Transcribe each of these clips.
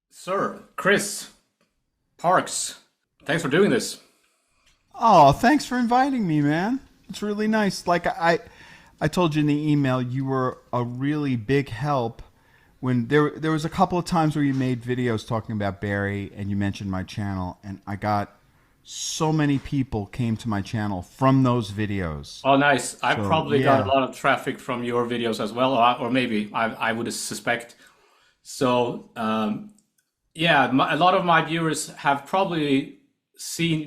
Sir, Chris Parks, thanks for doing this. Oh, thanks for inviting me, man. It's really nice. I told you in the email, you were a really big help when there was a couple of times where you made videos talking about Barry and you mentioned my channel, and I got so many people came to my channel from those videos. Oh, nice. I So probably got a yeah. lot of traffic from your videos as well, or maybe I would suspect. So, yeah, a lot of my viewers have probably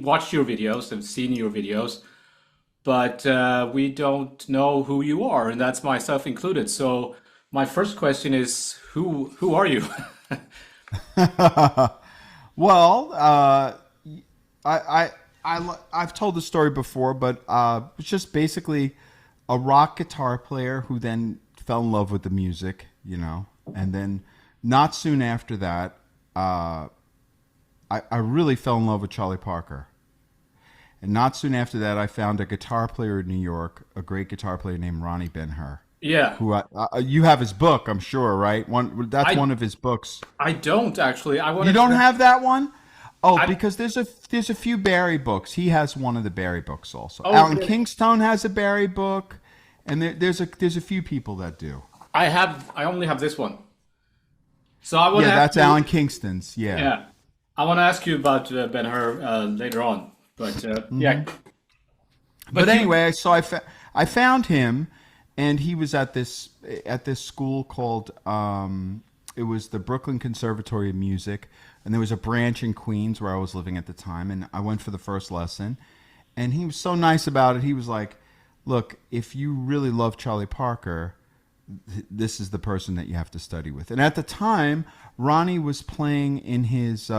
watched your videos, and seen your videos, but we don't know who you are, and that's myself included. So, my first question is, who are you? Well, I, I've told the story before, but it's just basically a rock guitar player who then fell in love with the music, and then not soon after that, I really fell in love with Charlie Parker. And not soon after that, I found a guitar player in New York, a great guitar player named Ronnie Ben-Hur, Yeah, who you have his book, I'm sure, right? That's I one of his books. I don't actually. I You wanted don't to. have that one? Oh, I because there's a few Barry books. He has one of the Barry books also. oh Alan really? Kingstone has a Barry book, and there's a few people that do. I only have this one. So I want Yeah, to ask that's you. Alan Kingston's. Yeah. Yeah, I want to ask you about Ben Hur later on, but yeah, But but you. anyway, so I found him, and he was at this school called it was the Brooklyn Conservatory of Music, and there was a branch in Queens where I was living at the time, and I went for the first lesson, and he was so nice about it. He was like, "Look, if you really love Charlie Parker, this is the person that you have to study with." And at the time, Ronnie was playing in his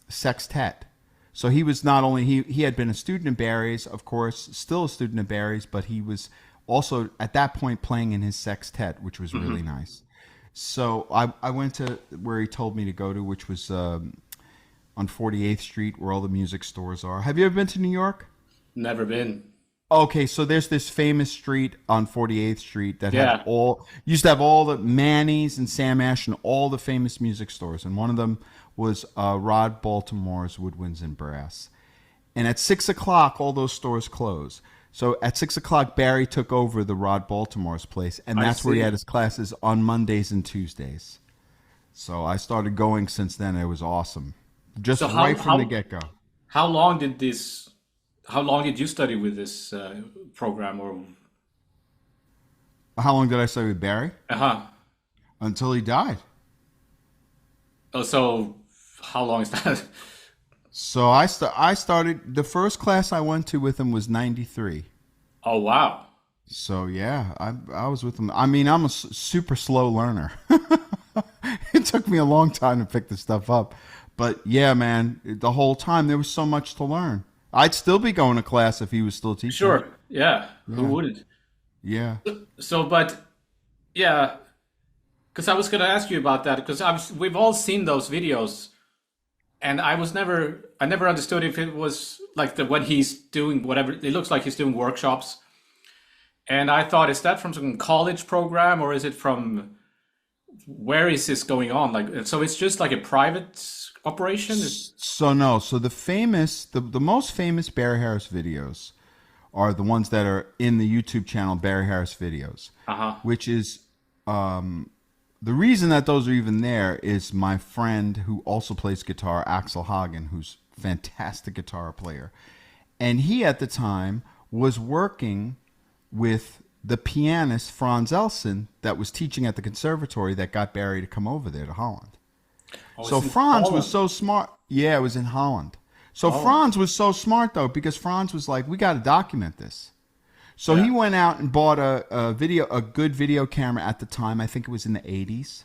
sextet. So he was not only he had been a student in Barry's, of course, still a student in Barry's, but he was also at that point playing in his sextet, which was really Mhm. nice. So I went to where he told me to go to, which was on 48th Street, where all the music stores are. Have you ever been to New York? Never been. Okay, so there's this famous street on 48th Street that had Yeah, all used to have all the Manny's and Sam Ash and all the famous music stores, and one of them was Rod Baltimore's Woodwinds and Brass. And at 6 o'clock, all those stores close. So at 6 o'clock, Barry took over the Rod Baltimore's place, and I that's where he had see. his classes on Mondays and Tuesdays. So I started going since then. It was awesome, just So right from the get go. how long did this? How long did you study with this program? Or How long did I stay with Barry? uh-huh. Until he died. Oh, so how long is that? So I started the first class I went to with him was 93. Oh wow. So yeah, I was with him. I mean, I'm a super slow learner. It took me a long time to pick this stuff up. But yeah, man, the whole time there was so much to learn. I'd still be going to class if he was still teaching. Sure. Yeah. Who Yeah. wouldn't? Yeah. So, but yeah, because I was gonna ask you about that because we've all seen those videos, and I never understood if it was like the when he's doing whatever. It looks like he's doing workshops, and I thought, is that from some college program or is it from where is this going on? Like, so it's just like a private operation? So no, so the most famous Barry Harris videos are the ones that are in the YouTube channel Barry Harris Videos, Uh-huh. which is the reason that those are even there is my friend who also plays guitar, Axel Hagen, who's a fantastic guitar player. And he at the time was working with the pianist Franz Elson that was teaching at the conservatory that got Barry to come over there to Holland. Oh, So it's in Franz was Holland. so smart. Yeah, it was in Holland. So Oh, Franz was so smart though because Franz was like, we got to document this. So yeah. he went out and bought a good video camera at the time. I think it was in the 80s,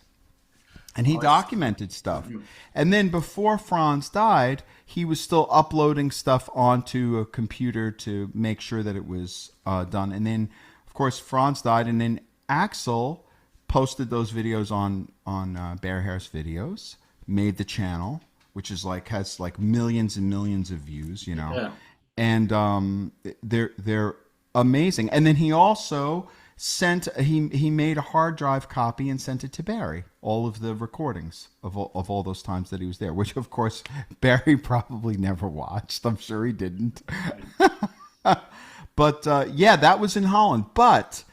and he Oh, it's, documented stuff. And then before Franz died, he was still uploading stuff onto a computer to make sure that it was done. And then, of course, Franz died, and then Axel posted those videos on Bear Harris Videos, made the channel, which is like has like millions and millions of views. yeah. And they're amazing. And then he also he made a hard drive copy and sent it to Barry, all of the recordings of all those times that he was there, which of course Barry probably never watched. I'm sure he didn't. But yeah, that was in Holland. But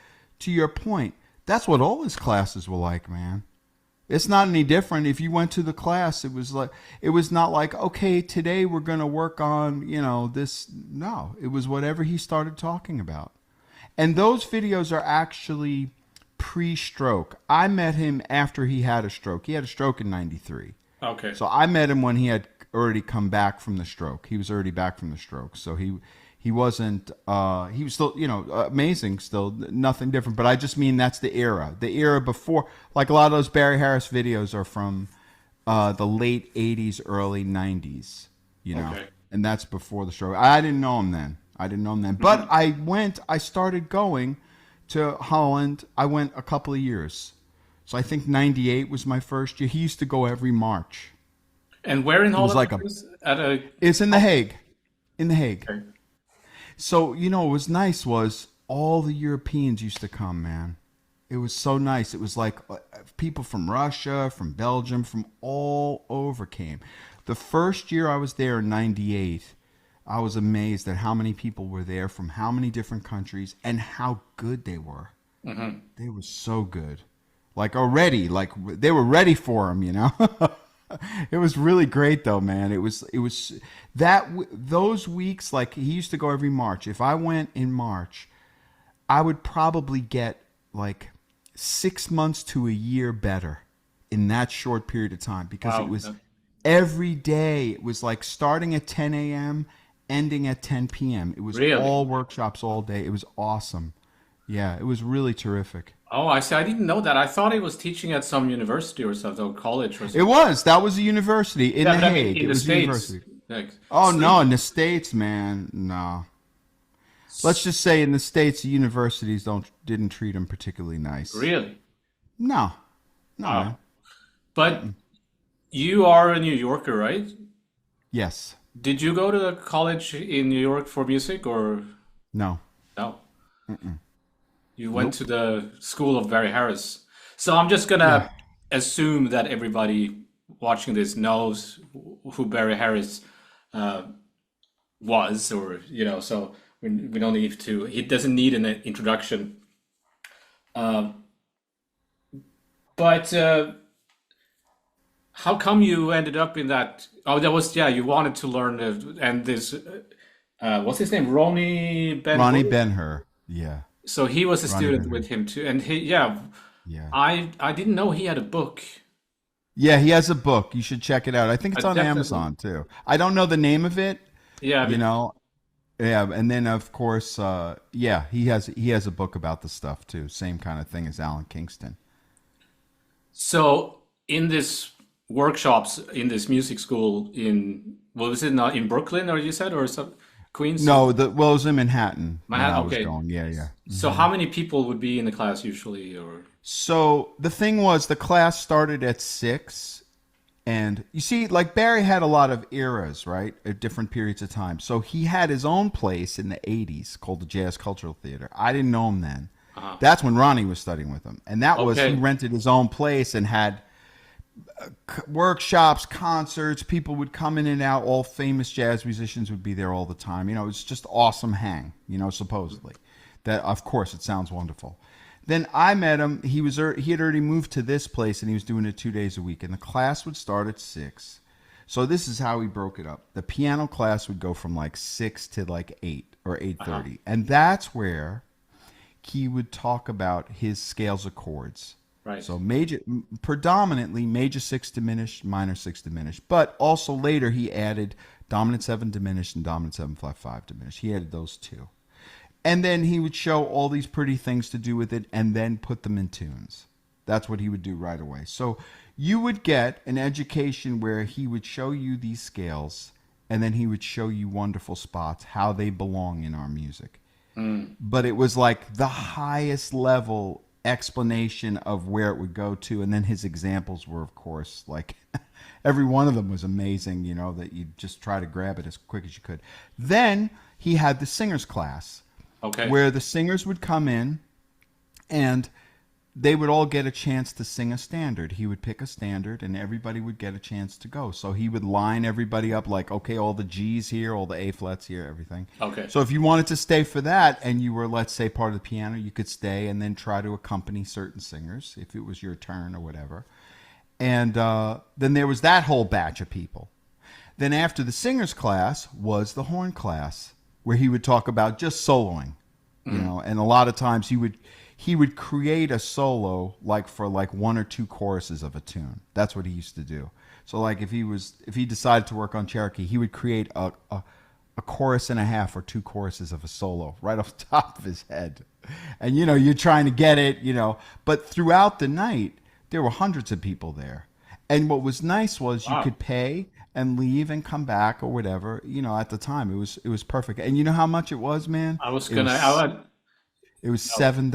to your point, that's what all his classes were like, man. It's not any different. If you went to the class, it was not like, okay, today we're going to work on, this. No, it was whatever he started talking about. And those videos are actually pre-stroke. I met him after he had a stroke. He had a stroke in 93. Okay. So I met him when he had already come back from the stroke. He was already back from the stroke. So he wasn't, he was still, amazing still, nothing different. But I just mean that's the era before, like a lot of those Barry Harris videos are from the late 80s, early 90s, Okay. and that's before the stroke. I didn't know him then. But I started going to Holland. I went a couple of years. So I think 98 was my first year. He used to go every March. And where in Holland? Like it's in The Hague. In The Hague. Okay. So, what was nice was all the Europeans used to come, man. It was so nice. It was like people from Russia, from Belgium, from all over came. The first year I was there in 98, I was amazed at how many people were there from how many different countries and how good they were. Mm-hmm. They were so good. Like already, like they were ready for him, It was really great though, man. It was those weeks, like he used to go every March. If I went in March, I would probably get like 6 months to a year better in that short period of time because it was every day. It was like starting at 10 a.m., ending at 10 p.m. It was all workshops all day. It was awesome. Yeah, it was really terrific. Oh, I see. I didn't know that. I thought he was teaching at some university or something, or college or something. That was a university in The Hague. In the States. No, in the States, man, no. Let's just say in the States, the universities didn't treat him particularly nice. Really? No. Man. But you are a New Yorker, right? Yes. Did you go to college in New York for music or? No. No. You went to the school of Barry Harris. So I'm just gonna assume that everybody watching this knows who Barry Harris was, or so we don't need to. He doesn't need an introduction. But how come you ended up in that? Oh, that was you wanted to learn and this. What's his name? Ronnie Ben-Hur. Yeah. So he was a student with him too, and I didn't know he had a book. Yeah, he has a book. You should check it out. I think it's on Amazon too. I don't know the name of it. Yeah, Yeah, and then of course, he has a book about the stuff too. Same kind of thing as Alan Kingston. So in this workshops in this music school was it not in Brooklyn or you said or some Queens? No, it was in Manhattan. Okay. Yeah. So how many people would be in the class usually, or? So the thing was, the class started at 6, and you see, like Barry had a lot of eras, right, at different periods of time. So he had his own place in the 80s called the Jazz Cultural Theater. I didn't know him then. That's when Ronnie was studying with him, and that was he rented his own place and had workshops, concerts. People would come in and out. All famous jazz musicians would be there all the time. It's just awesome hang. Supposedly, that of course it sounds wonderful. Then I met him. He had already moved to this place, and he was doing it 2 days a week. And the class would start at 6. So this is how he broke it up. The piano class would go from like 6 to like 8 or 8:30, and that's where he would talk about his scales of chords. Right. So predominantly major 6 diminished, minor 6 diminished, but also later he added dominant 7 diminished and dominant 7 flat 5 diminished. He added those two. And then he would show all these pretty things to do with it and then put them in tunes. That's what he would do right away. So you would get an education where he would show you these scales and then he would show you wonderful spots, how they belong in our music. But it was like the highest level explanation of where it would go to, and then his examples were, of course, like every one of them was amazing, that you just try to grab it as quick as you could. Then he had the singers class, where the singers would come in And they would all get a chance to sing a standard. He would pick a standard and everybody would get a chance to go. So he would line everybody up like, okay, all the G's here, all the A flats here, everything. Okay. So if you wanted to stay for that and you were, let's say, part of the piano, you could stay and then try to accompany certain singers if it was your turn or whatever. And then there was that whole batch of people. Then after the singers class was the horn class, where he would talk about just soloing, you know, and a lot of times he would create a solo like for like one or two choruses of a tune. That's what he used to do. So like if he decided to work on Cherokee, he would create a chorus and a half or two choruses of a solo right off the top of his head. And you know, you're trying to get it, you know, but throughout the night there were hundreds of people there. And what was nice was you could pay and leave and come back or whatever. You know, at the time it was perfect. And you know how much it was, man? I was gonna. I would, It was $7.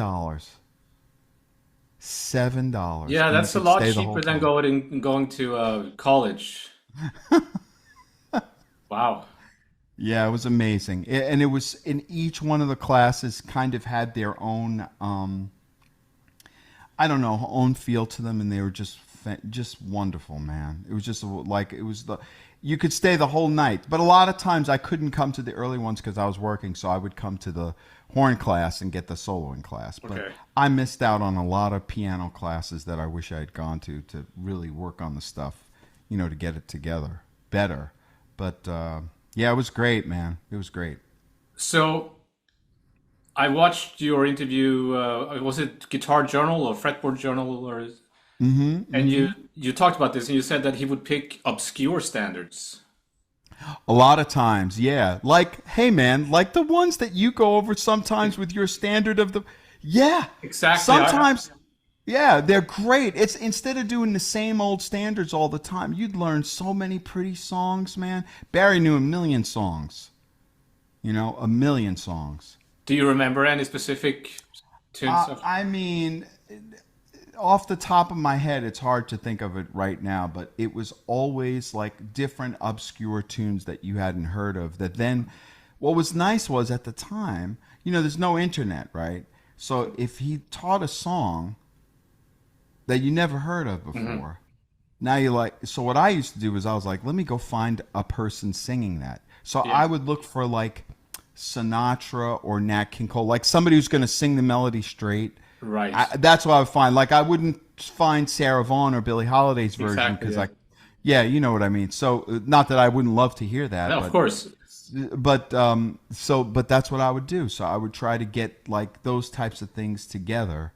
$7. yeah, And you that's a could lot stay the whole cheaper than time. going to college. Wow. Yeah, it was amazing. And it was in each one of the classes kind of had their own I don't know, own feel to them, and they were just wonderful, man. It was just like it was the you could stay the whole night, but a lot of times I couldn't come to the early ones because I was working, so I would come to the horn class and get the soloing class. But Okay. I missed out on a lot of piano classes that I wish I had gone to really work on the stuff, you know, to get it together better. But yeah, it was great, man. It was great. So I watched your interview. Was it Guitar Journal or Fretboard Journal, or? And you talked about this, and you said that he would pick obscure standards. A lot of times, yeah. Like, hey, man, like the ones that you go over sometimes with your standard of the, yeah. Exactly. Sometimes, yeah, they're great. It's instead of doing the same old standards all the time, you'd learn so many pretty songs, man. Barry knew a million songs, you know, a million songs. Do you remember any specific tunes of? I mean, off the top of my head, it's hard to think of it right now, but it was always like different obscure tunes that you hadn't heard of. That then, what was nice was at the time, you know, there's no internet, right? So if he taught a song that you never heard of before, now you're like, so what I used to do is I was like, let me go find a person singing that. So Yeah. I would look for like Sinatra or Nat King Cole, like somebody who's going to sing the melody straight. Right. That's what I would find. Like I wouldn't find Sarah Vaughan or Billie Holiday's version Exactly. because, Yeah. like, yeah, you know what I mean. So not that I wouldn't love to hear that, No, of course. but that's what I would do. So I would try to get like those types of things together.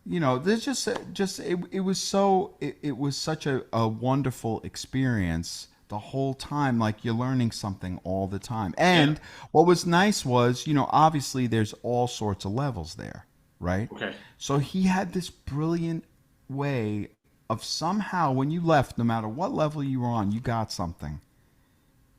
You know, there's just it was so it was such a wonderful experience the whole time. Like you're learning something all the time. And what was nice was, you know, obviously there's all sorts of levels there, right? Okay. So he had this brilliant way of somehow when you left, no matter what level you were on, you got something.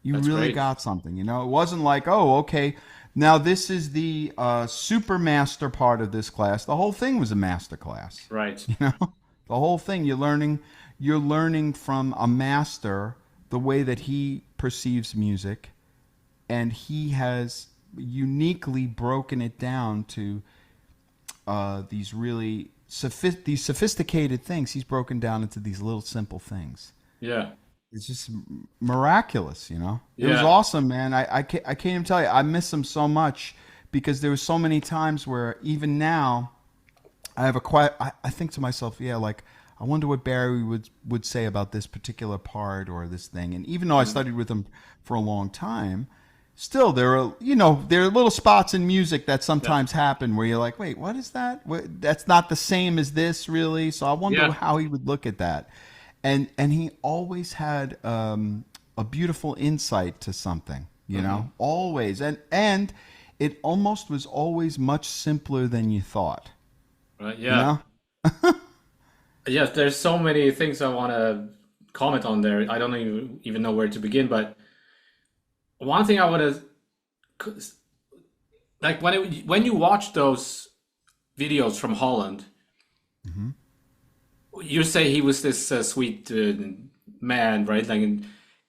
You That's really great. got something. You know, it wasn't like, oh, okay, now this is the super master part of this class. The whole thing was a master class. Right. You know, the whole thing you're learning from a master the way that he perceives music, and he has uniquely broken it down to these really these sophisticated things. He's broken down into these little simple things. Yeah. It's just miraculous, you know. It was Yeah. awesome, man. I can't even tell you. I miss him so much because there were so many times where even now I have I think to myself, yeah, like I wonder what Barry would say about this particular part or this thing. And even though I studied with him for a long time, still there are little spots in music that Yeah. sometimes happen where you're like, wait, what is that? That's not the same as this, really. So I wonder Yeah. how he would look at that. And he always had a beautiful insight to something, you know, always. And it almost was always much simpler than you thought, Right. you Yeah. know? Yes. There's so many things I want to comment on there. I don't even know where to begin, but one thing I want to like when you watch those videos from Holland, you say he was this sweet man, right? Like, and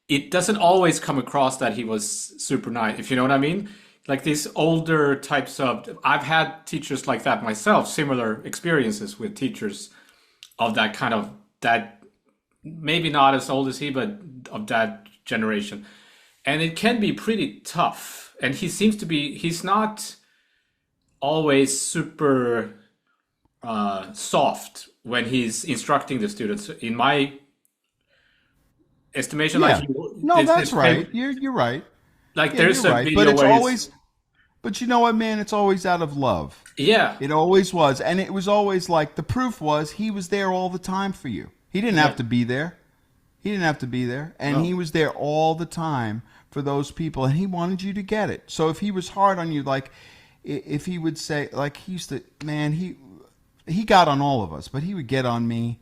it doesn't always come across that he was super nice, if you know what I mean. like these older types of. I've had teachers like that myself, similar experiences with teachers of that kind of that maybe not as old as he, but of that generation. And it can be pretty tough. And he seems to be, he's not always super soft when he's instructing the students. In my estimation, like Yeah. No, that's it's right. You're right. like Yeah, there's you're a right. But video it's where he's, always, but you know what, man? It's always out of love. yeah, It always was. And it was always like the proof was he was there all the time for you. He didn't yeah, have to be there. He didn't have to be there. And he no, was there all the time for those people. And he wanted you to get it. So if he was hard on you, like if he would say, like he used to, man, he got on all of us, but he would get on me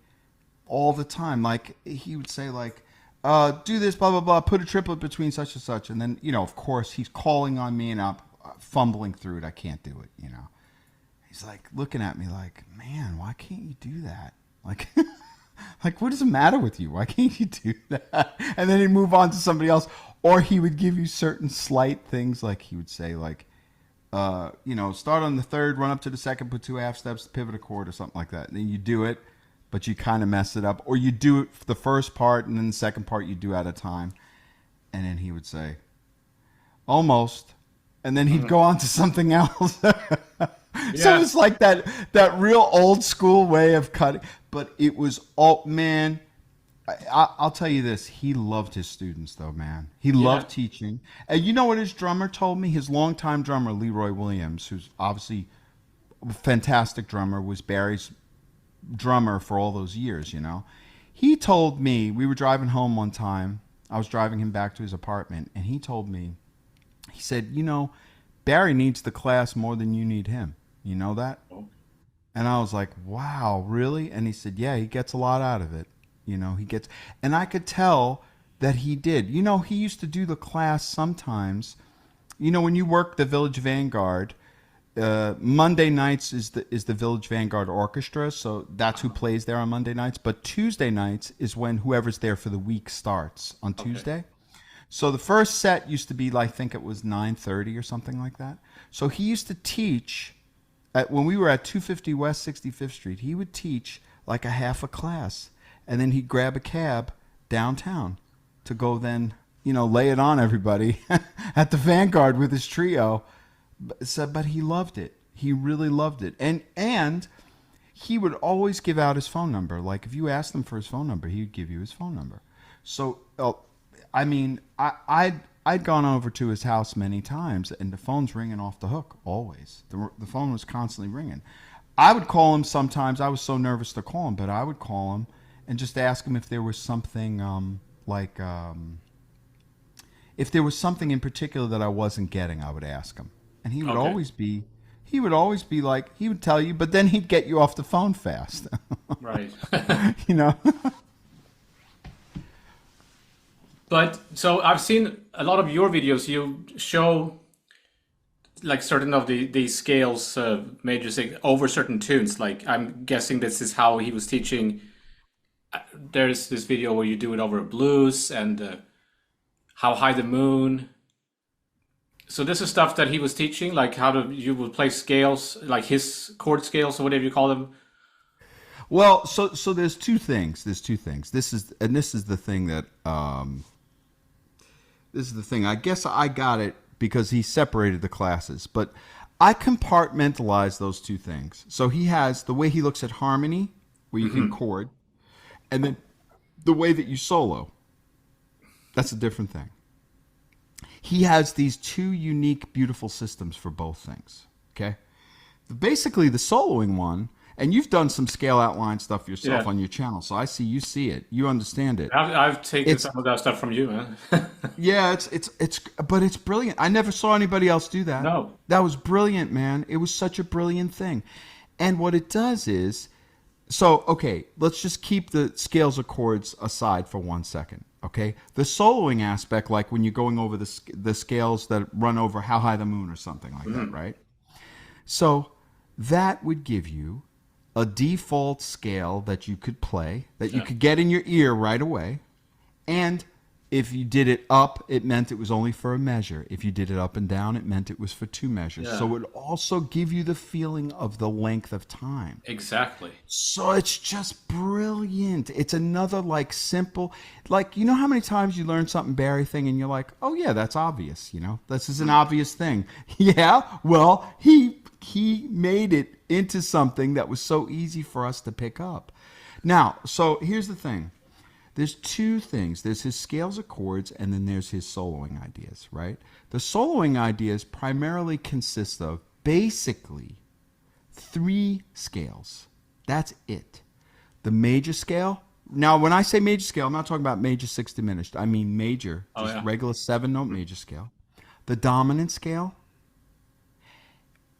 all the time. Like he would say, like, do this, blah blah blah. Put a triplet between such and such, and then of course he's calling on me, and I'm fumbling through it. I can't do it. He's like looking at me, like, man, why can't you do that? Like, like what is the matter with you? Why can't you do that? And then he'd move on to somebody else, or he would give you certain slight things, like he would say, like, start on the third, run up to the second, put 2 half steps, pivot a chord, or something like that. And then you do it, but you kind of mess it up. Or you do it for the first part, and then the second part you do at a time. And then he would say, almost. And then he'd go on to something else. So yeah, it's like that real old school way of cutting. But it was all, man, I'll tell you this. He loved his students, though, man. He yeah, loved teaching. And you know what his drummer told me? His longtime drummer, Leroy Williams, who's obviously a fantastic drummer, was Barry's drummer for all those years. He told me, we were driving home one time. I was driving him back to his apartment, and he told me, he said, Barry needs the class more than you need him. You know that? And I was like, wow, really? And he said, yeah, he gets a lot out of it. He gets, and I could tell that he did. He used to do the class sometimes. When you work the Village Vanguard, Monday nights is the Village Vanguard Orchestra, so that's who plays there on Monday nights. But Tuesday nights is when whoever's there for the week starts on okay, Tuesday. So the first set used to be, like, I think it was 9:30 or something like that. So he used to teach when we were at 250 West 65th Street. He would teach like a half a class, and then he'd grab a cab downtown to go then, lay it on everybody at the Vanguard with his trio. But he loved it. He really loved it. And he would always give out his phone number. Like, if you asked him for his phone number, he would give you his phone number. So, I mean, I'd gone over to his house many times, and the phone's ringing off the hook always. The phone was constantly ringing. I would call him sometimes. I was so nervous to call him, but I would call him and just ask him if there was something if there was something in particular that I wasn't getting. I would ask him, and he would okay, always be. He would always be like, he would tell you, but then he'd get you off the phone fast. right. you know? But so I've seen a lot of your videos. You show like certain of the scales, major over certain tunes. Like I'm guessing this is how he was teaching. There's this video where you do it over a blues and how high the moon. So this is stuff that he was teaching, like how to you would play scales, like his chord scales or whatever you call them. Well, so there's two things. There's two things. This is the thing that this is the thing. I guess I got it because he separated the classes, but I compartmentalize those two things. So he has the way he looks at harmony, where you can chord, and then the way that you solo. That's a different thing. He has these two unique, beautiful systems for both things. Okay, basically the soloing one, and you've done some scale outline stuff yourself Yeah, on your channel, so I see you see it, you understand it. I've taken It's some of that stuff from you, man. yeah, but it's brilliant. I never saw anybody else do that. No. That was brilliant, man. It was such a brilliant thing. And what it does is, so okay, let's just keep the scales of chords aside for 1 second. Okay, the soloing aspect, like when you're going over the scales that run over How High the Moon or something like that, right? So that would give you a default scale that you could play, that you could get in your ear right away, and If you did it up, it meant it was only for a measure. If you did it up and down, it meant it was for two measures. Yeah. So it would also give you the feeling of the length of time. Exactly. So it's just brilliant. It's another like simple, like, you know how many times you learn something Barry thing and you're like, oh yeah, that's obvious. You know, this is an obvious thing. Yeah. Well, he made it into something that was so easy for us to pick up. Now, so here's the thing. There's two things. There's his scales of chords, and then there's his soloing ideas, right? The soloing ideas primarily consist of basically three scales. That's it. The major scale. Now, when I say major scale, I'm not talking about major six diminished. I mean major, just regular 7-note major scale. The dominant scale.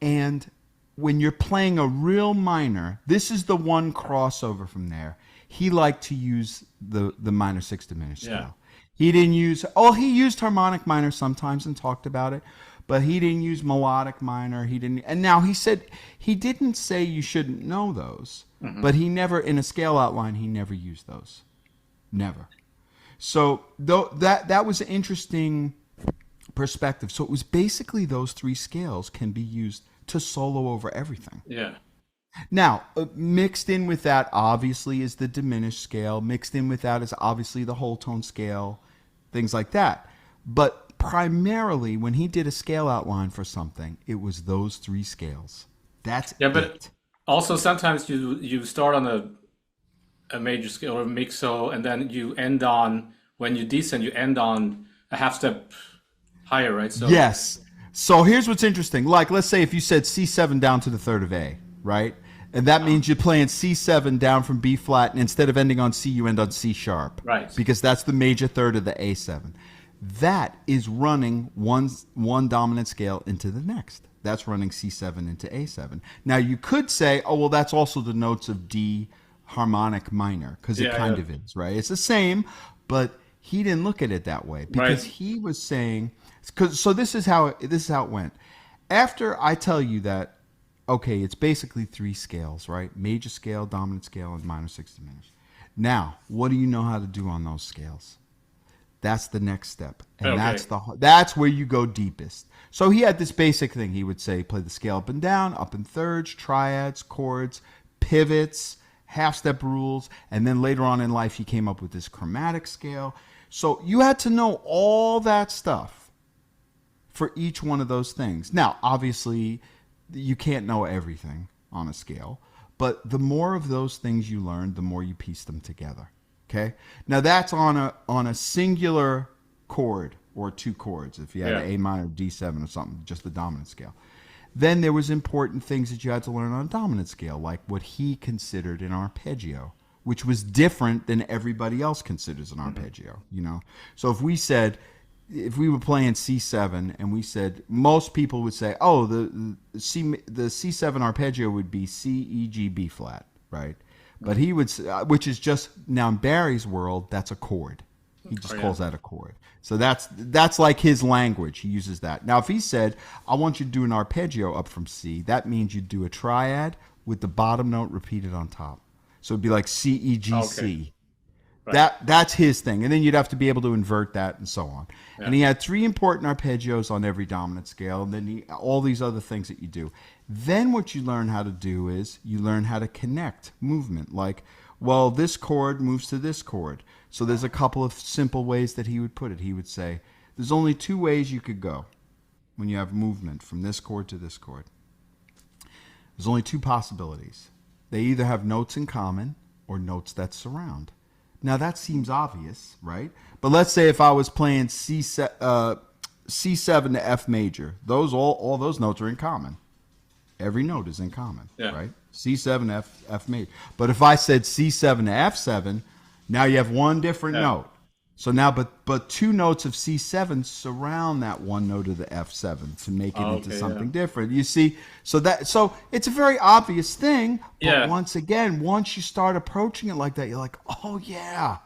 And when you're playing a real minor, this is the one crossover from there. He liked to use the minor six diminished scale. He didn't use, he used harmonic minor sometimes and talked about it, but he didn't use melodic minor. He didn't, and now he said, he didn't say you shouldn't know those, but he never, in a scale outline, he never used those. Never. So that was an interesting perspective. So it was basically those three scales can be used to solo over everything. Yeah. Now, mixed in with that, obviously, is the diminished scale. Mixed in with that is obviously the whole tone scale, things like that. But primarily, when he did a scale outline for something, it was those three scales. That's but also sometimes you start on a major scale or mixo, and then you end on, when you descend, you end on a half step higher, right? So yes. So here's what's interesting. Like, let's say if you said C7 down to the third of A, right? And that means you're playing C7 down from B flat, and instead of ending on C, you end on C sharp. Right. Because that's the major third of the A7. That is running one dominant scale into the next. That's running C7 into A7. Now, you could say, oh, well, that's also the notes of D harmonic minor, because it kind of is, right? It's the same, but he didn't look at it that way, because he was saying, so this is how it went. After I tell you that, okay, it's basically three scales, right? Major scale, dominant scale, and minor six diminished. Now, what do you know how to do on those scales? That's the next step, and that's where you go deepest. So he had this basic thing. He would say, play the scale up and down, up in thirds, triads, chords, pivots, half-step rules, and then later on in life, he came up with this chromatic scale. So you had to know all that stuff for each one of those things. Now, obviously, you can't know everything on a scale, but the more of those things you learn, the more you piece them together. Okay. Now that's on a singular chord or two chords. If you had an A minor, D7 or something, just the dominant scale. Then there was important things that you had to learn on a dominant scale, like what he considered an arpeggio, which was different than everybody else considers an arpeggio. You know. So if we were playing C7 and we said, most people would say, oh, the C7 arpeggio would be C, E, G, B flat, right? But he would, which is just, now in Barry's world, that's a chord. He just calls that a chord. So that's like his language. He uses that. Now, if he said, I want you to do an arpeggio up from C, that means you do a triad with the bottom note repeated on top. So it'd be like C, E, G, C. Right. That's his thing. And then you'd have to be able to invert that and so on. Yeah. And he had three important arpeggios on every dominant scale, and then all these other things that you do. Then what you learn how to do is you learn how to connect movement. Like, well, this chord moves to this chord. So there's a couple of simple ways that he would put it. He would say, there's only two ways you could go when you have movement from this chord to this chord. There's only two possibilities. They either have notes in common or notes that surround. Now, that seems obvious, right? But let's say if I was playing C7 to F major, all those notes are in common. Every note is in common, right? C7, F major. But if I said C7 to F7, now you have one different note. So now, but two notes of C7 surround that one note of the F7 to make it into something different. You see, so it's a very obvious thing. But once again, once you start approaching it like that, you're like, oh yeah,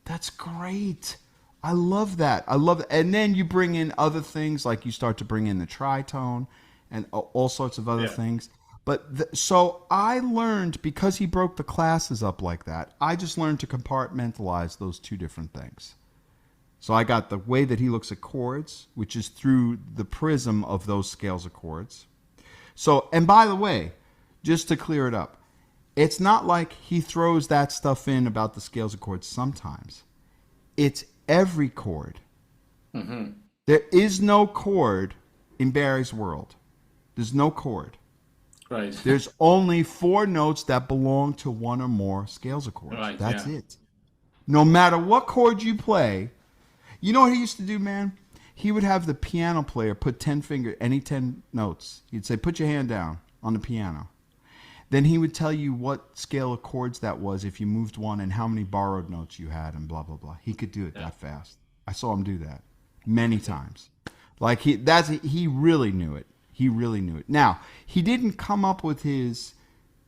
that's great. I love that. I love it. And then you bring in other things, like you start to bring in the tritone and all sorts of other things. But so I learned, because he broke the classes up like that, I just learned to compartmentalize those two different things. So I got the way that he looks at chords, which is through the prism of those scales of chords. So, and by the way, just to clear it up, it's not like he throws that stuff in about the scales of chords sometimes. It's every chord. Mm-hmm. There is no chord in Barry's world. There's no chord. Right. There's only 4 notes that belong to one or more scales of chords. Right, That's yeah. it. No matter what chord you play, you know what he used to do, man? He would have the piano player put 10 any 10 notes. He'd say, put your hand down on the piano. Then he would tell you what scale of chords that was if you moved one and how many borrowed notes you had and blah, blah, blah. He could do it that fast. I saw him do that many times. Like he really knew it. He really knew it. Now, he didn't come up with the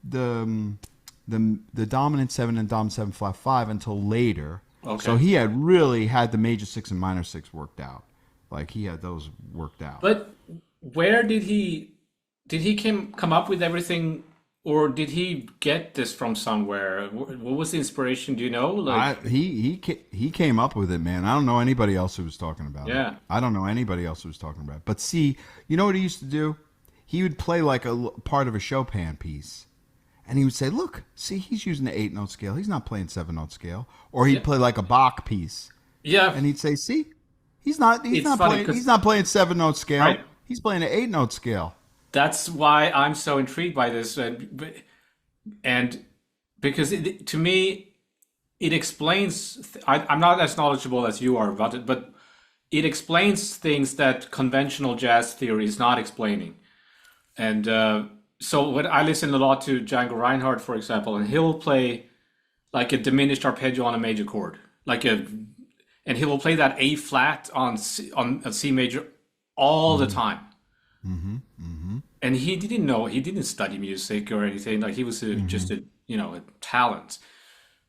dominant 7 and dominant 7 flat 5 until later. Okay. So he had really had the major 6 and minor 6 worked out. Like he had those worked out. But where did he come up with everything, or did he get this from somewhere? What was the inspiration? Do you know? Like, he came up with it, man. I don't know anybody else who was talking about it. Yeah. I don't know anybody else who was talking about it. But see, you know what he used to do? He would play like a part of a Chopin piece. And he would say, look, see, he's using the 8-note scale. He's not playing 7-note scale. Or he'd play like a Bach piece. yeah. And he'd say, see, he's not playing 7-note scale. Right. He's playing an 8-note scale. That's why I'm so intrigued by this, and because to me, it explains. I'm not as knowledgeable as you are about it, but it explains things that conventional jazz theory is not explaining. And so when I listen a lot to Django Reinhardt, for example, and he'll play like a diminished arpeggio on a major chord, and he will play that A flat on a C major all the time. Mm-hmm. Mm-hmm. And he didn't study music or anything. Like he was just a talent.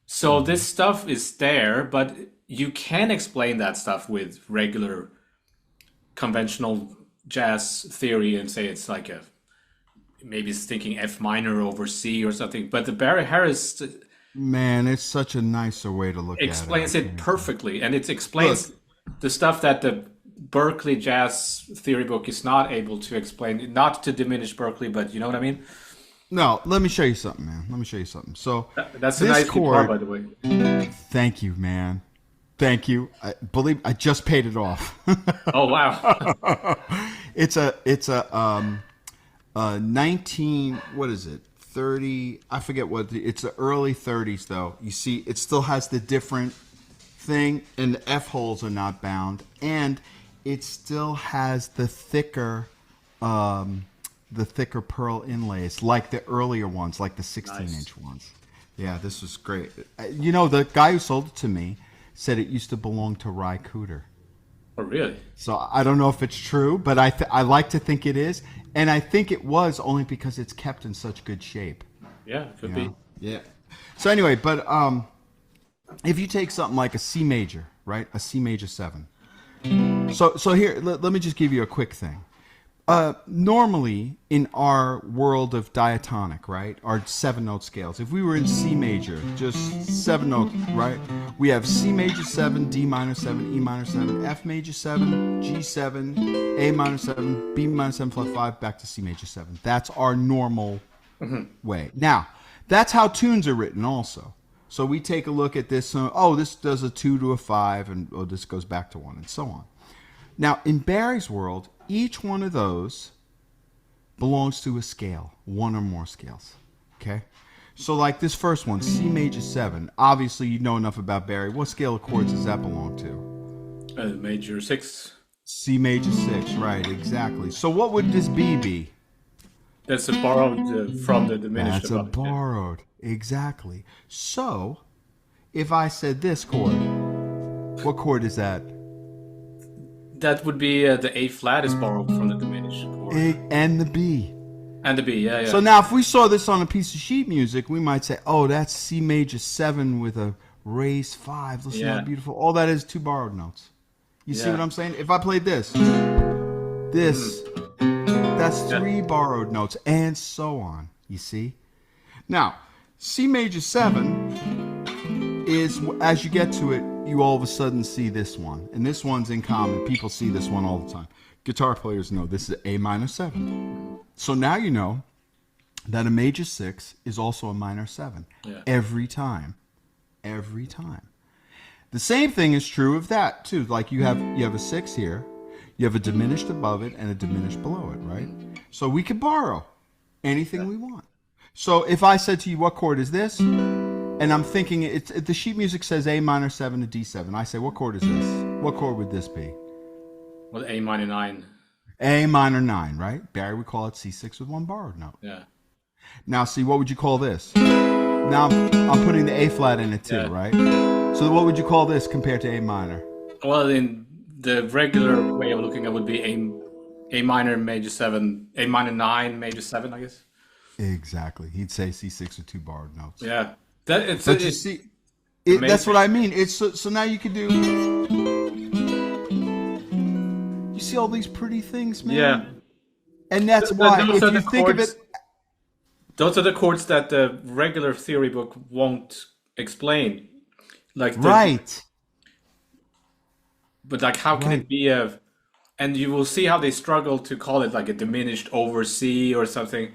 So this stuff is there, but you can explain that stuff with regular conventional jazz theory and say it's like maybe it's thinking F minor over C or something. But the Barry Harris, man, it's such a nicer way to look at it. Explains it perfectly, and it explains the stuff that the Berkeley jazz theory book is not able to explain, not to diminish Berkeley, but you know what I mean? No, let me show you something, man. Let me show you something. So that's a nice guitar, by the way. Thank you, man. Thank you. I just paid it off. Oh wow. It's a 19, what is it? 30, I forget it's the early 30s though. You see it still has the different thing and the F holes are not bound, and it still has the thicker pearl inlays like the earlier ones, like the 16-inch ones. Yeah, this was great. You know, the guy who sold it to me said it used to belong to Ry Cooder. Oh, really? So I don't know if it's true, but I like to think it is, and I think it was only because it's kept in such good shape. Yeah, could be. Yeah. So anyway, but if you take something like a C major, right? A C major 7. So here, let me just give you a quick thing. Normally, in our world of diatonic, right, our 7-note scales, if we were in C major, just 7 notes, right, we have C major 7, D minor 7, E minor 7, F major 7, G 7, A minor 7, B minor 7 flat 5, back to C major 7. That's our normal way. Now, that's how tunes are written also. So we take a look at this, this does a 2 to a 5, and this goes back to 1, and so on. Now, in Barry's world, each one of those belongs to a scale, one or more scales, okay? So like this first one, C major 7, obviously you know enough about Barry. What scale of chords does that belong to? Major 6. C major 6, right, exactly. So what would this B be? That's a borrowed from the diminished. That's a borrowed, exactly. So, if I said this chord, what chord is that? That would be the A flat is borrowed from the diminished chord. And the B. And the B, yeah. So now if we saw this on a piece of sheet music, we might say, oh, that's C major 7 with a raised 5. Listen how beautiful. All that is 2 borrowed notes. You see what I'm saying? If I played this, that's 3 borrowed notes, and so on. You see? Now, C major 7 is as you get to it, you all of a sudden see this one. And this one's in common. People see this one all the time. Guitar players know this is A minor 7. So now you know that a major 6 is also a minor 7. Yeah. Every time. Every time. The same thing is true of that too. Like you have a 6 here, you have a diminished above it and a diminished below it, right? So we could borrow anything we want. So if I said to you, what chord is this? And I'm thinking, the sheet music says A minor 7 to D7. I say, what chord is this? What chord would this be? Well, A minor 9. A minor 9, right? Barry would call it C6 with one borrowed note. Yeah. Now, see, what would you call this? Now I'm putting the A flat in it too, right? So what would you call this compared to A minor? Well, in the regular way of looking at would be A minor major 7, A minor 9 major 7, I guess. Exactly. He'd say C6 with 2 borrowed notes. Yeah. But you see, that's what I mean. It's so now you can do. You see all these pretty things, man. Yeah. And that's why, if you think of it, those are the chords that the regular theory book won't explain. Like right. But like, how can it be a? And you will see how they struggle to call it like a diminished over C or something.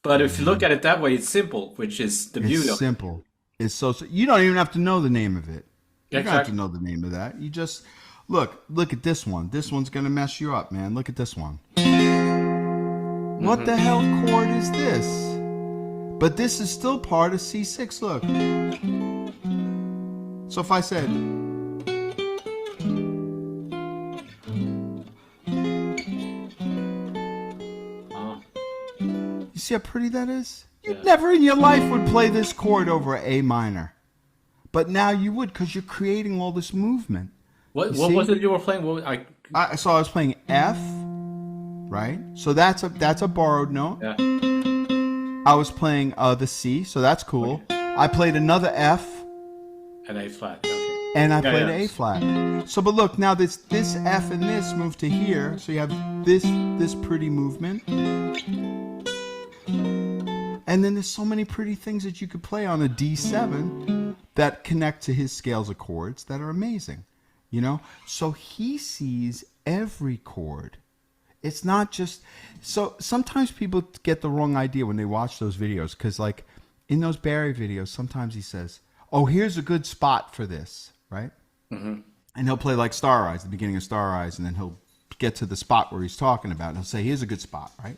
But if you look at it that way, it's simple, which is the beauty. It's simple. It's so you don't even have to know the name of it. You don't have to Exactly. know the name of that. You just look at this one. This one's gonna mess you up, man. Look at this one. What the hell chord is this? But this is still part of C6. Look. So if I said, you see how pretty that is? You never in your life would play this chord over A minor. But now you would, because you're creating all this movement. What was it you were playing? So I was playing F, right? So that's a borrowed note. Yeah. I was playing the C, so that's cool. Okay. I played another F. An A flat. Okay. And I played A flat. So, but look, now this F and this move to here. So you have this pretty movement. And then there's so many pretty things that you could play on a D7 that connect to his scales of chords that are amazing. You know? So he sees every chord. It's not just... So sometimes people get the wrong idea when they watch those videos. Because like in those Barry videos, sometimes he says, oh, here's a good spot for this, right? Mm-hmm. And he'll play like Star Eyes, the beginning of Star Eyes, and then he'll get to the spot where he's talking about, and he'll say, here's a good spot, right?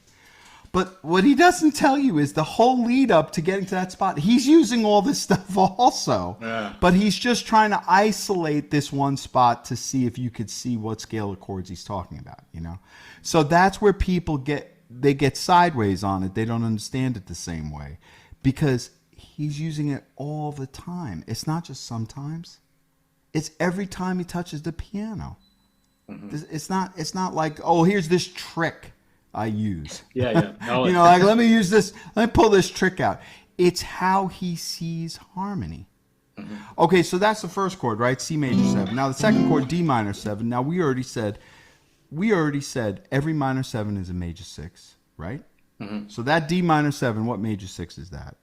But what he doesn't tell you is the whole lead up to getting to that spot. He's using all this stuff also, but he's just trying to isolate this one spot to see if you could see what scale of chords he's talking about, you know? So that's where people get sideways on it. They don't understand it the same way because he's using it all the time. It's not just sometimes. It's every time he touches the piano. Mm-hmm. It's not like, oh, here's this trick I use. Yeah. No, you know, like let me pull this trick out. It's how he sees harmony. Mm-hmm. Okay, so that's the first chord, right? C major 7. Now the second chord, D minor 7. Now we already said every minor 7 is a major 6, right? Mm-hmm. So that D minor 7, what major 6 is that?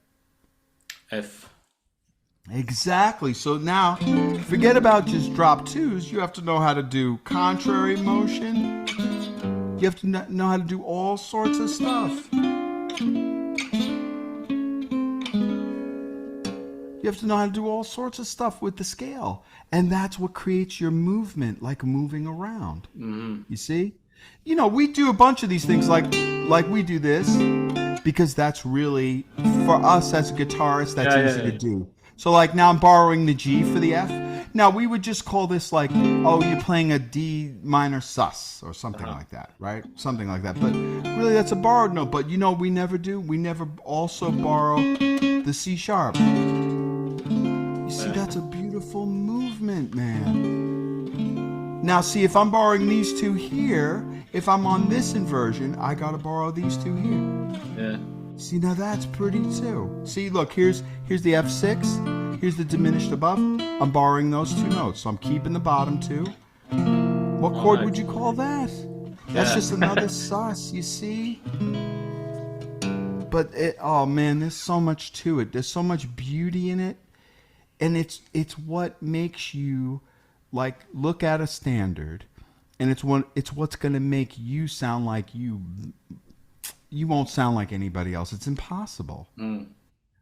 F. Exactly. So now, forget about just drop 2s. You have to know how to do contrary motion. You have to know how to do all sorts of stuff. You have to know how to do all sorts of stuff with the scale. And that's what creates your movement, like moving around. Mm-hmm. You see? You know, we do a bunch of these things like we do this because that's really, for us as a guitarist, that's easy to do. So like now I'm borrowing the G for the F. Now we would just call this like, oh, you're playing a D minor sus or something like that, right? Something like that. But really that's a borrowed note. But you know what we never do? We never also borrow the C sharp. You see, that's a beautiful movement, man. Now see, if I'm borrowing these two here, if I'm on this inversion, I gotta borrow these two here. Yeah. See, now that's pretty too. See, look, here's the F6. Here's the diminished above. I'm borrowing those two notes, so I'm keeping the bottom two. What chord would you call that? That's just another sus, you see? But oh man, there's so much to it. There's so much beauty in it. and it's what makes you like look at a standard, and it's what's going to make you sound like you won't sound like anybody else. It's impossible.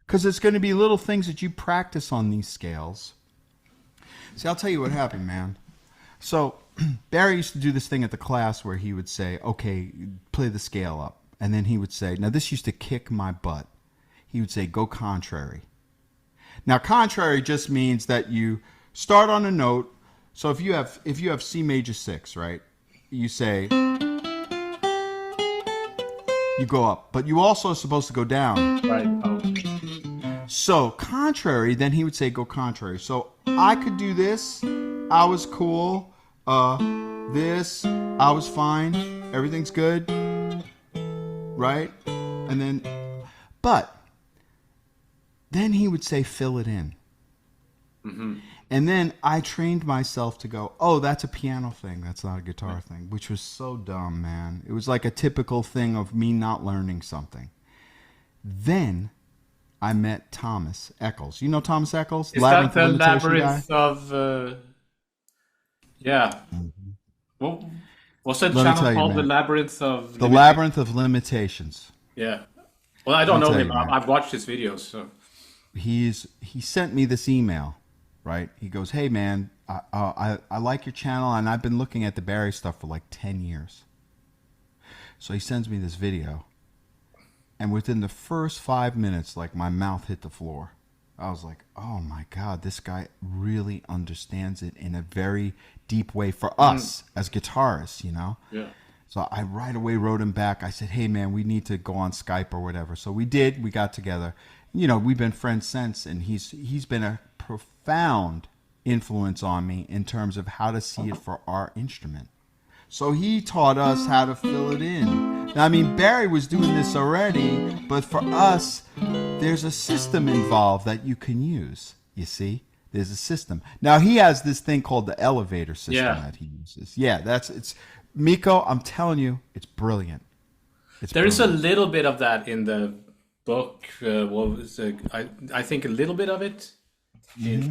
Because it's going to be little things that you practice on these scales. See, I'll tell you what happened, man. So Barry used to do this thing at the class where he would say, okay, play the scale up. And then he would say, now this used to kick my butt. He would say, go contrary. Now, contrary just means that you start on a note. So if you have C major 6, right? You say, you go up. But you also are supposed to go down. Right. Oh. So contrary, then he would say go contrary. So I could do this. I was cool. This, I was fine. Everything's good. Right? And then, but then he would say fill it in. Mm-hmm. And then I trained myself to go, oh, that's a piano thing. That's not a guitar thing, which was so dumb, man. It was like a typical thing of me not learning something. Then I met Thomas Eccles. You know Thomas Eccles? Is that the Labyrinth of... yeah. Mm-hmm. What, what's that channel called? The Labyrinth of... The Labyrinth of Limitations. Yeah. Well, I don't know him. I've watched his videos, so... He sent me this email, right? He goes, hey, man, I like your channel, and I've been looking at the Barry stuff for like 10 years. So he sends me this video. And within the first 5 minutes, like my mouth hit the floor. I was like, oh my God, this guy really understands it in a very deep way for us as guitarists, you know? Yeah. So I right away wrote him back. I said, hey man, we need to go on Skype or whatever. So we did, we got together. You know, we've been friends since, and he's been a profound influence on me in terms of how to see it for our instrument. So he taught us how to fill it in. Now, I mean, Barry was doing this already, but for us, there's a system involved that you can use, you see? There's a system. Now, he has this thing called the elevator system that he uses. Yeah, it's Miko, I'm telling you, it's brilliant. There is a little bit of that in the book. What was it? I think a little bit of it.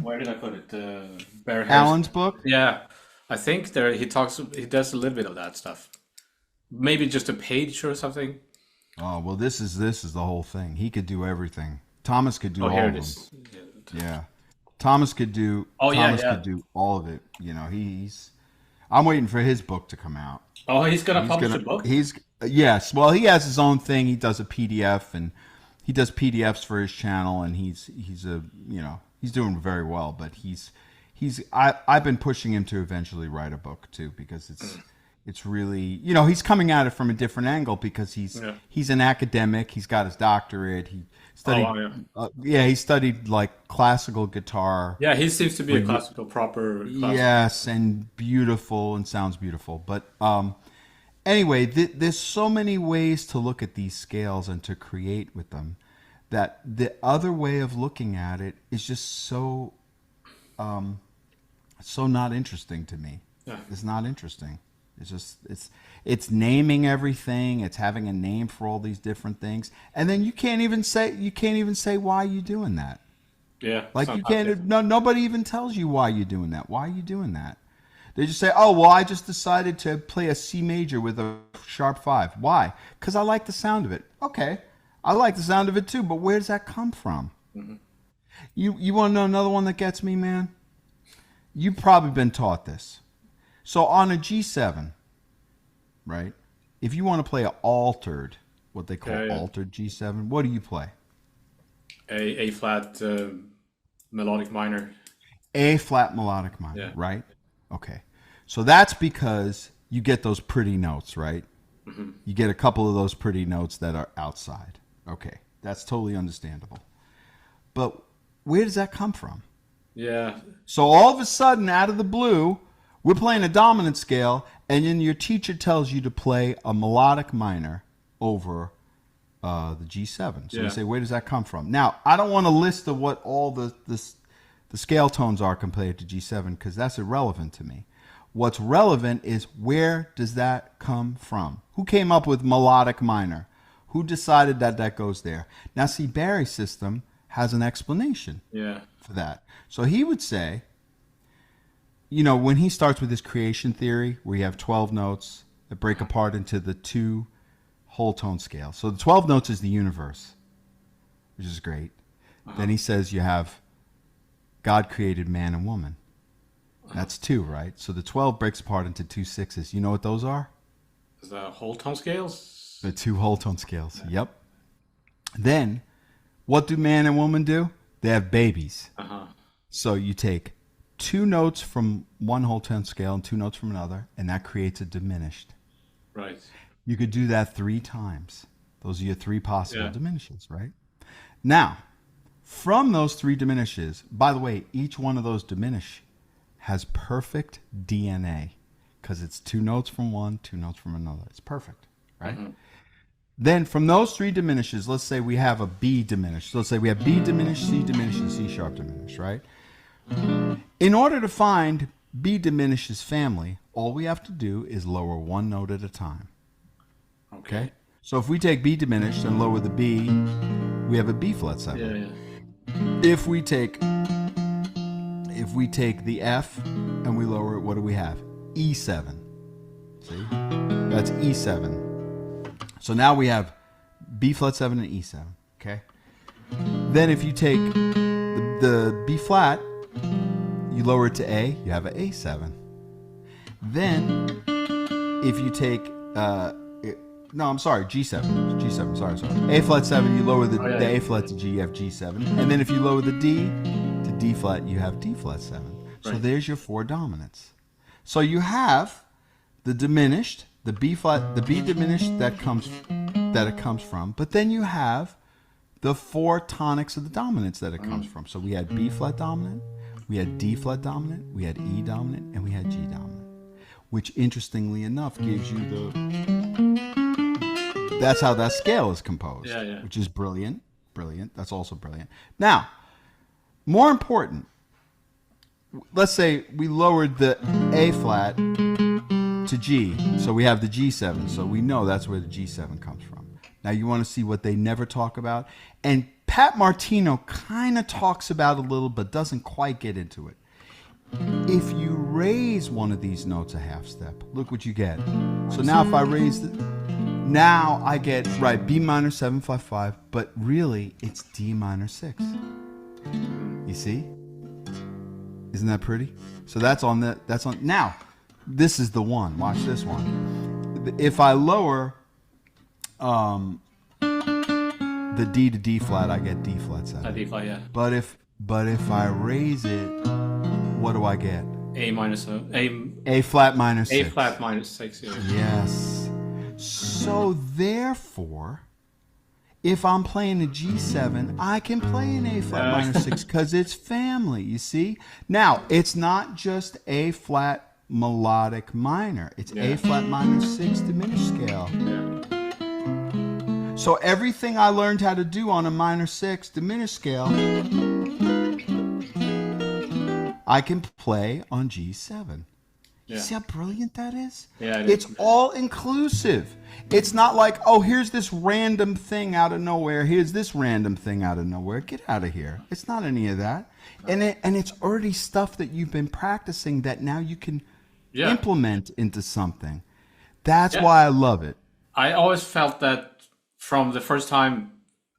Where did I put it? Barry Allen's book? Yeah. I think there he does a little bit of that stuff. Maybe just a page or something. Oh, well, this is the whole thing. He could do everything. Thomas could do all of them. Yeah. Thomas could do could do all of it. You know, I'm waiting for his book to come out. Oh, he's going to publish a book? Yes. Well, he has his own thing. He does a PDF, and he does PDFs for his channel, and he's doing very well, but I've been pushing him to eventually write a book too, because it's really, you know, he's coming at it from a different angle because he's an academic. He's got his doctorate. He studied, he studied like classical guitar. Yeah, he seems to be a proper. Yes, and beautiful and sounds beautiful. But anyway, there's so many ways to look at these scales and to create with them that the other way of looking at it is just so not interesting to me. Yeah. It's not interesting. It's just it's naming everything. It's having a name for all these different things, and then you can't even say why you're doing that. Yeah, like you can't. Nobody even tells you why you're doing that. Why are you doing that? They just say, "Oh, well, I just decided to play a C major with a sharp 5. Why? Because I like the sound of it. Okay, I like the sound of it too. But where does that come from? Mm-hmm. You want to know another one that gets me, man? You've probably been taught this. So on a G7, right? If you want to play an altered, what they call altered G7, what do you play? A flat melodic minor. A flat melodic minor, right? Okay. So that's because you get those pretty notes, right? Mm-hmm. You get a couple of those pretty notes that are outside. Okay. That's totally understandable. But where does that come from? Yeah. So all of a sudden, out of the blue, we're playing a dominant scale, and then your teacher tells you to play a melodic minor over the G7. So you say, where does that come from? Now, I don't want a list of what all the scale tones are compared to G7, because that's irrelevant to me. What's relevant is, where does that come from? Who came up with melodic minor? Who decided that goes there? Now, see, Barry's system has an explanation. Yeah. for that. So he would say, when he starts with his creation theory, where you have 12 notes that break apart into the two whole tone scales. So the 12 notes is the universe, which is great. Then he says you have God created man and woman. That's two, right? So the 12 breaks apart into two sixes. You know what those are? The whole tone scales? The two whole tone scales. Yep. Then, what do man and woman do? They have babies. So you take two notes from one whole tone scale and two notes from another, and that creates a diminished. Right. You could do that 3 times. Those are your 3 possible diminishes, right? Now, from those 3 diminishes, by the way, each one of those diminish has perfect DNA because it's 2 notes from one, 2 notes from another. It's perfect, right? Then from those 3 diminishes, let's say we have a B diminished. So let's say we have B diminished, C diminished, and C sharp diminished, right? In order to find B diminish's family, all we have to do is lower 1 note at a time. Okay? So if we take B diminished and lower the B, we have a B flat 7. If we take the F and we lower it, what do we have? E7. See? That's E7. So now we have B flat 7 and E7. Okay? Then if you take the B flat, you lower it to A, you have an A7. Then if you take G7. G7, sorry. A flat 7, you lower the A flat to G, you have G7. And then if you lower the D to D flat, you have D flat 7. So there's your 4 dominants. So you have the diminished, the B flat, the B diminished that it comes from, but then you have the 4 tonics of the dominants that it comes from. So we had B flat dominant, we had D flat dominant, we had E dominant, and we had G dominant, which interestingly enough gives you that's how that scale is composed, which is brilliant. That's also brilliant. Now, more important, let's say we lowered the A flat to G, so we have the G7, so we know that's where the G7 comes from. Now, you want to see what they never talk about? And Pat Martino kind of talks about a little, but doesn't quite get into it. If you raise one of these notes a half step, look what you get. So now if I raise now I get, B minor 7 flat 5, but really it's D minor 6. You see? Isn't that pretty? So that's on. Now, this is the one. Watch this one. If I lower the D to D flat, I get D flat 7. D flat, yeah. But if I raise it, what do I get? A flat minor 6. A flat minus 6. Yeah. Yes. So therefore, if I'm playing a G7, I can play an A flat minor 6 because it's family, you see? Now, it's not just A flat melodic minor. It's A flat minor 6 diminished scale. So everything I learned how to do on a minor 6 diminished scale, I can play on G7. You see how brilliant that is? Yeah, it's all inclusive. It's not like, here's this random thing out of nowhere. Here's this random thing out of nowhere. Get out of here. It's not any of that. And it's already stuff that you've been practicing that now you can implement into something. That's why I love it. I always felt that from the first time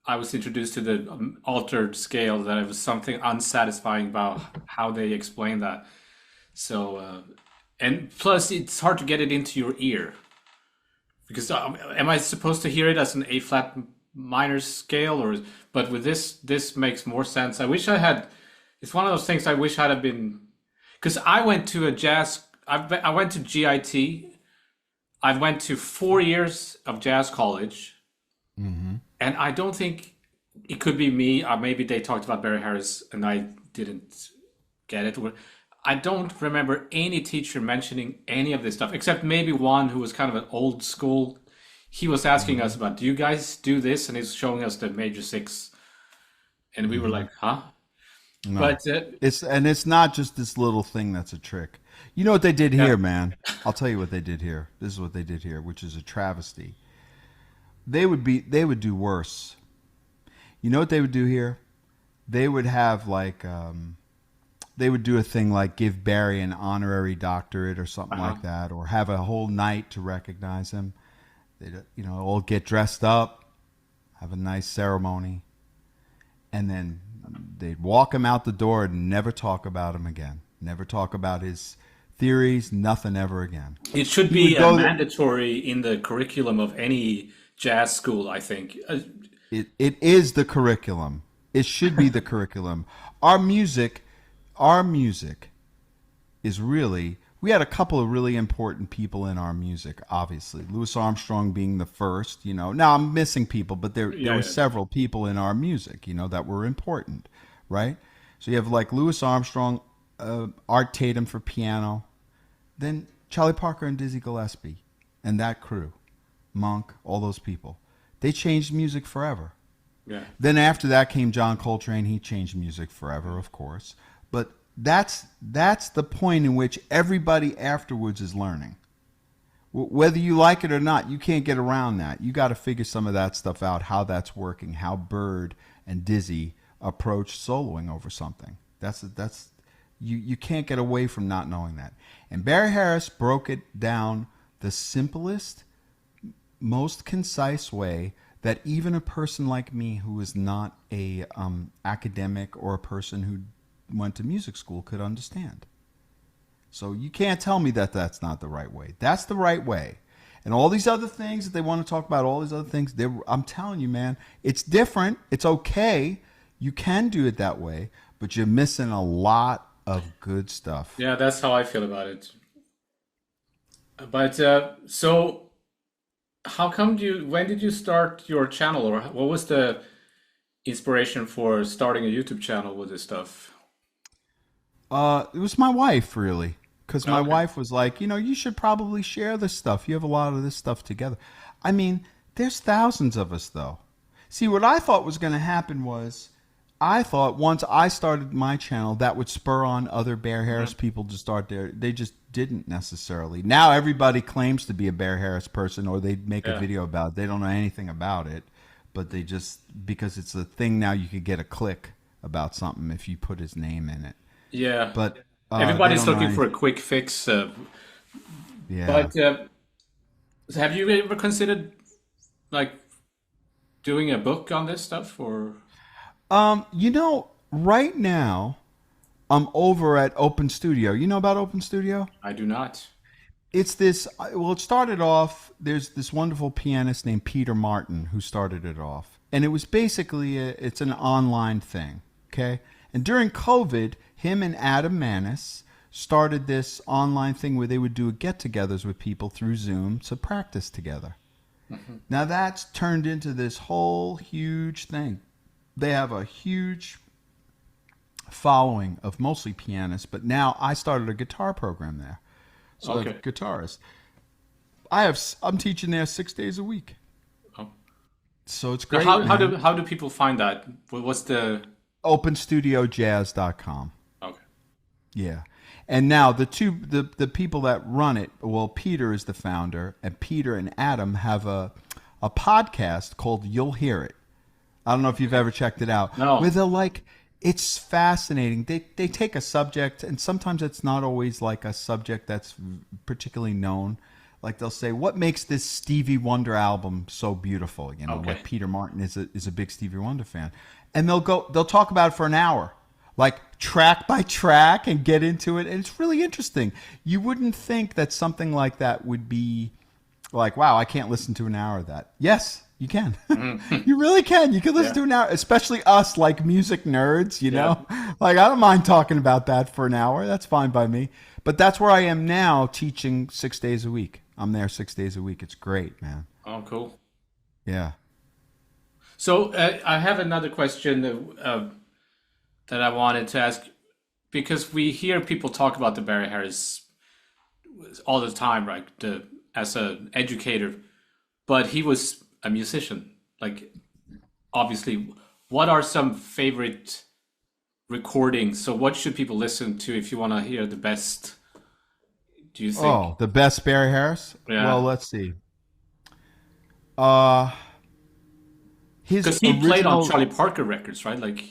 I was introduced to the altered scale, that it was something unsatisfying about how they explain that. So... and plus, it's hard to get it into your ear. Because am I supposed to hear it as an A flat minor scale, but with this makes more sense. I wish I had. It's one of those things I wish I'd have been, because I went to a jazz. I went to GIT. I went to 4 years of jazz college, and I don't think it could be me. Or maybe they talked about Barry Harris, and I didn't get it. I don't remember any teacher mentioning any of this stuff, except maybe one who was kind of an old school. He was asking us about, do you guys do this? And he's showing us the major 6. And we were like, huh? No. But it's not just this little thing that's a trick. You know what they did here, man? I'll tell you what they did here. This is what they did here, which is a travesty. They would do worse. You know what they would do here? they would have like they would do a thing like give Barry an honorary doctorate or something Uh-huh. like that, or have a whole night to recognize him. They'd all get dressed up, have a nice ceremony, and then they'd walk him out the door and never talk about him again. Never talk about his theories, nothing ever again. It should He be would go there. mandatory in the curriculum of any jazz school, I think. It is the curriculum. It should be the curriculum. Our music, our music is really, we had a couple of really important people in our music, obviously. Louis Armstrong being the first, Now I'm missing people, but there Yeah, were yeah. several people in our music, that were important, right? So you have like Louis Armstrong, Art Tatum for piano, then Charlie Parker and Dizzy Gillespie and that crew, Monk, all those people. They changed music forever. Yeah. Then after that came John Coltrane. He changed music forever, of course. But that's the point in which everybody afterwards is learning. Whether you like it or not, you can't get around that. You got to figure some of that stuff out, how that's working, how Bird and Dizzy approach soloing over something. That's you can't get away from not knowing that. And Barry Harris broke it down the simplest, most concise way that even a person like me who is not a academic or a person who went to music school could understand. So you can't tell me that that's not the right way. That's the right way. And all these other things that they want to talk about, all these other things, I'm telling you, man, it's different. It's okay. You can do it that way, but you're missing a lot of good stuff. Yeah, that's how I feel about it. But so how come when did you start your channel, or what was the inspiration for starting a YouTube channel with this stuff? It was my wife, really, because my Okay. wife was like, you should probably share this stuff. You have a lot of this stuff together. I mean, there's thousands of us, though. See, what I thought was going to happen was, I thought once I started my channel, that would spur on other Bear Harris people to start their. They just didn't necessarily. Now everybody claims to be a Bear Harris person, or they make a Yeah. video about it. They don't know anything about it, but they just, because it's a thing now, you could get a click about something if you put his name in it. Yeah. But they Everybody's don't know looking for a anything. quick fix. Yeah. But have you ever considered like doing a book on this stuff, or Right now I'm over at Open Studio. You know about Open Studio? I do not. It's this. Well, it started off. There's this wonderful pianist named Peter Martin who started it off, and it was basically it's an online thing. Okay, and during COVID, him and Adam Manis started this online thing where they would do get-togethers with people through Zoom to practice together. Now that's turned into this whole huge thing. They have a huge following of mostly pianists, but now I started a guitar program there. So I Okay. have guitarists. I'm teaching there 6 days a week. Oh. So it's So great, man. how do people find that? What's the OpenStudioJazz.com. okay? Yeah. And now the people that run it, well, Peter is the founder, and Peter and Adam have a podcast called You'll Hear It. I don't know if you've ever checked it out. No. Where they'll like, it's fascinating. They take a subject, and sometimes it's not always like a subject that's particularly known. Like they'll say, what makes this Stevie Wonder album so beautiful? Okay. Like Peter Martin is a big Stevie Wonder fan. And they'll talk about it for an hour, like track by track, and get into it. And it's really interesting. You wouldn't think that something like that would be like, wow, I can't listen to an hour of that. Yes, you can. You really can. You can listen Yeah. to an hour, especially us, like music nerds, Yeah. Like, I don't mind talking about that for an hour. That's fine by me. But that's where I am now, teaching 6 days a week. I'm there 6 days a week. It's great, man. Oh, cool. Yeah. So I have another question that I wanted to ask, because we hear people talk about the Barry Harris all the time, right? As an educator, but he was a musician. Like, obviously, what are some favorite recordings? So, what should people listen to if you want to hear the best? Do you think? Oh, the best Barry Harris? Yeah. Well, let's see. Uh, his Because he played on original. Charlie Parker records, right? Like,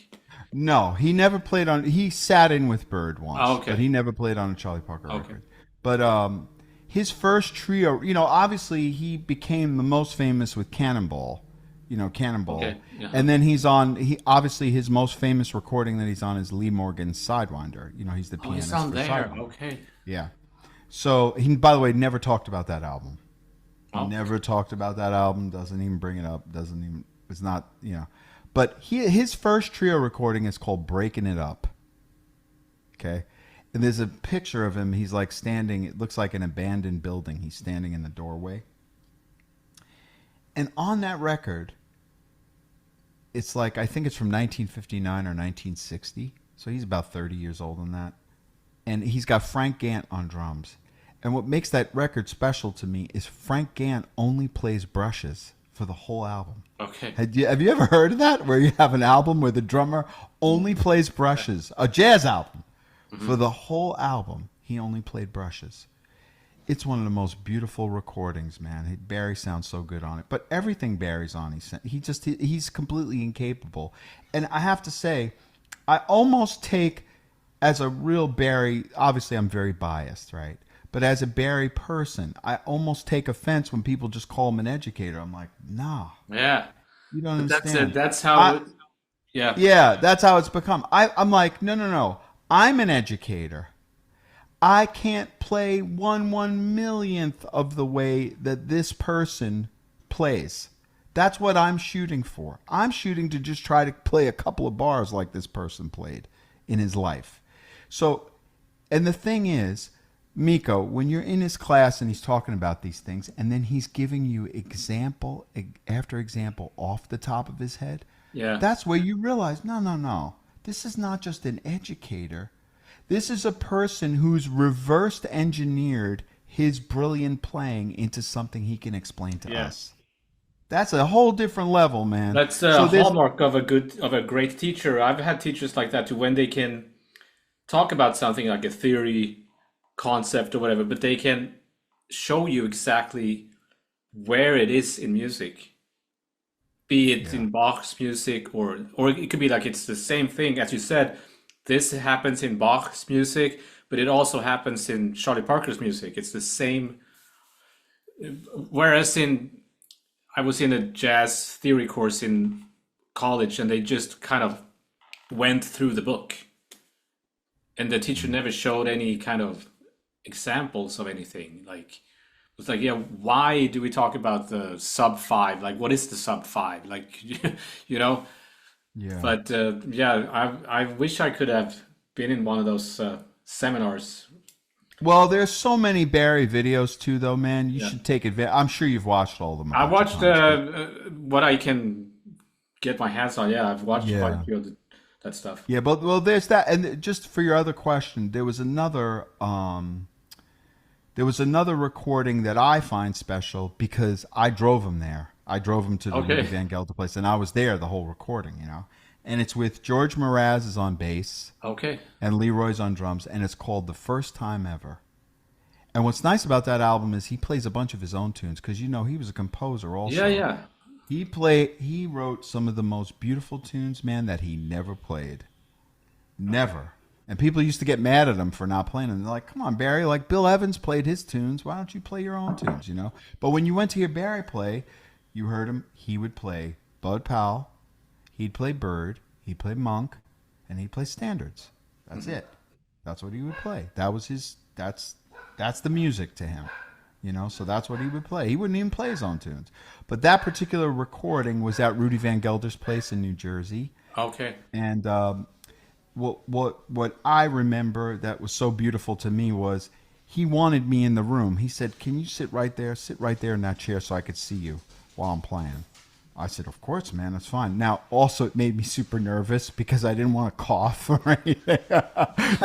No, he never played on. He sat in with Bird Oh, once, but okay. he never played on a Charlie Parker Okay. record. But his first trio, obviously he became the most famous with Cannonball, Cannonball, Okay. Yeah. and then he's on. He obviously his most famous recording that he's on is Lee Morgan's Sidewinder. He's the Oh, it's pianist on for there. Sidewinder. Okay. Yeah. So he, by the way, never talked about that album. Oh, Never talked about that album. Doesn't even bring it up. Doesn't even. It's not. But his first trio recording is called "Breaking It Up." Okay, and there's a picture of him. He's like standing. It looks like an abandoned building. He's standing in the doorway. And on that record, it's like I think it's from 1959 or 1960. So he's about 30 years old on that. And he's got Frank Gant on drums. And what makes that record special to me is Frank Gant only plays brushes for the whole album. okay. Have you ever heard of that? Where you have an album where the drummer only plays brushes, a jazz album. For the whole album, he only played brushes. It's one of the most beautiful recordings, man. Barry sounds so good on it. But everything Barry's on, he's completely incapable. And I have to say, I almost take, as a real Barry, obviously I'm very biased, right? But as a Barry person, I almost take offense when people just call him an educator. I'm like, nah, Yeah. you don't But that's it. understand. That's how. I, Yeah. yeah, that's how it's become. I'm like, no, no, no. I'm an educator. I can't play 1/1 millionth of the way that this person plays. That's what I'm shooting for. I'm shooting to just try to play a couple of bars like this person played in his life. So, and the thing is, Miko, when you're in his class and he's talking about these things, and then he's giving you example after example off the top of his head, Yeah. that's where you realize, no, no, no. This is not just an educator. This is a person who's reversed engineered his brilliant playing into something he can explain to Yeah. us. That's a whole different level, man. That's a So this, hallmark of a great teacher. I've had teachers like that too, when they can talk about something like a theory, concept, or whatever, but they can show you exactly where it is in music, be it yeah, in Bach's music, or it could be like it's the same thing as you said. This happens in Bach's music, but it also happens in Charlie Parker's music. It's the same. Whereas I was in a jazz theory course in college, and they just kind of went through the book, and the teacher never showed any kind of examples of anything. Like it's like, yeah, why do we talk about the sub five? Like, what is the sub five? Like, you know. yeah. But yeah, I wish I could have been in one of those seminars. Well, there's so many Barry videos too, though, man. You Yeah, should take advantage. I'm sure you've watched all of them a I bunch of watched times, but what I can get my hands on. Yeah, I've watched quite a yeah, few of that stuff. yeah. But well, there's that. And just for your other question, there was another recording that I find special because I drove him there. I drove him to the Rudy Okay, Van Gelder place, and I was there the whole recording. And it's with George Mraz is on bass okay, and Leroy's on drums, and it's called The First Time Ever. And what's nice about that album is he plays a bunch of his own tunes because he was a composer yeah, also. yeah. He wrote some of the most beautiful tunes, man, that he never played. Never. And people used to get mad at him for not playing them. They're like, come on, Barry, like Bill Evans played his tunes. Why don't you play your own tunes? But when you went to hear Barry play, you heard him, he would play Bud Powell, he'd play Bird, he'd play Monk, and he'd play standards. That's it. That's what he would play. That's the music to him. So that's what he would play. He wouldn't even play his own tunes. But that particular recording was at Rudy Van Gelder's place in New Jersey. Okay, And what I remember that was so beautiful to me was he wanted me in the room. He said, "Can you sit right there in that chair so I could see you while I'm playing?" I said, "Of course, man, that's fine." Now, also, it made me super nervous because I didn't want to cough or anything.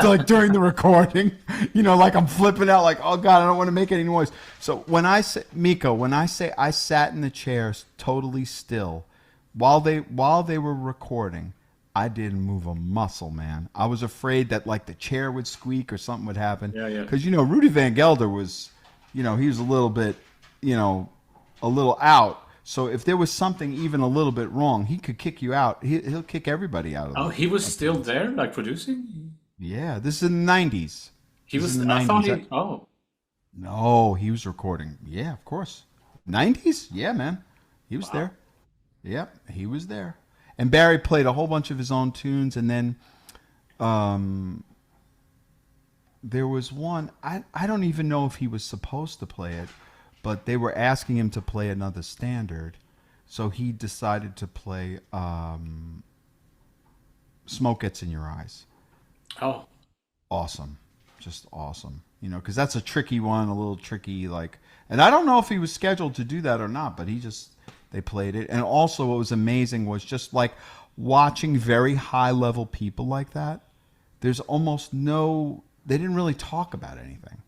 Like during the recording, like I'm flipping out, like, oh God, I don't want to make any noise. So when I say, Miko, when I say I sat in the chairs totally still while they were recording, I didn't move a muscle, man. I was afraid that like the chair would squeak or something would happen. yeah, yeah, Because, Rudy Van Gelder was, he was a little bit, a little out. So if there was something even a little bit wrong, he could kick you out. He'll kick everybody out of Oh, the. he was still there, like producing. Yeah, this is in the '90s. He This is was. in the I thought '90s. he. Oh, No, he was recording. Yeah, of course. '90s? Yeah, man. He was wow. there. Yep, he was there. And Barry played a whole bunch of his own tunes, and then um, there was one. I don't even know if he was supposed to play it, but they were asking him to play another standard, so he decided to play "Smoke Gets in Your Eyes." Oh, Awesome, just awesome. You know, because that's a tricky one, a little tricky, like. And I don't know if he was scheduled to do that or not, but they played it. And also, what was amazing was just like watching very high level people like that. There's almost no. They didn't really talk about anything.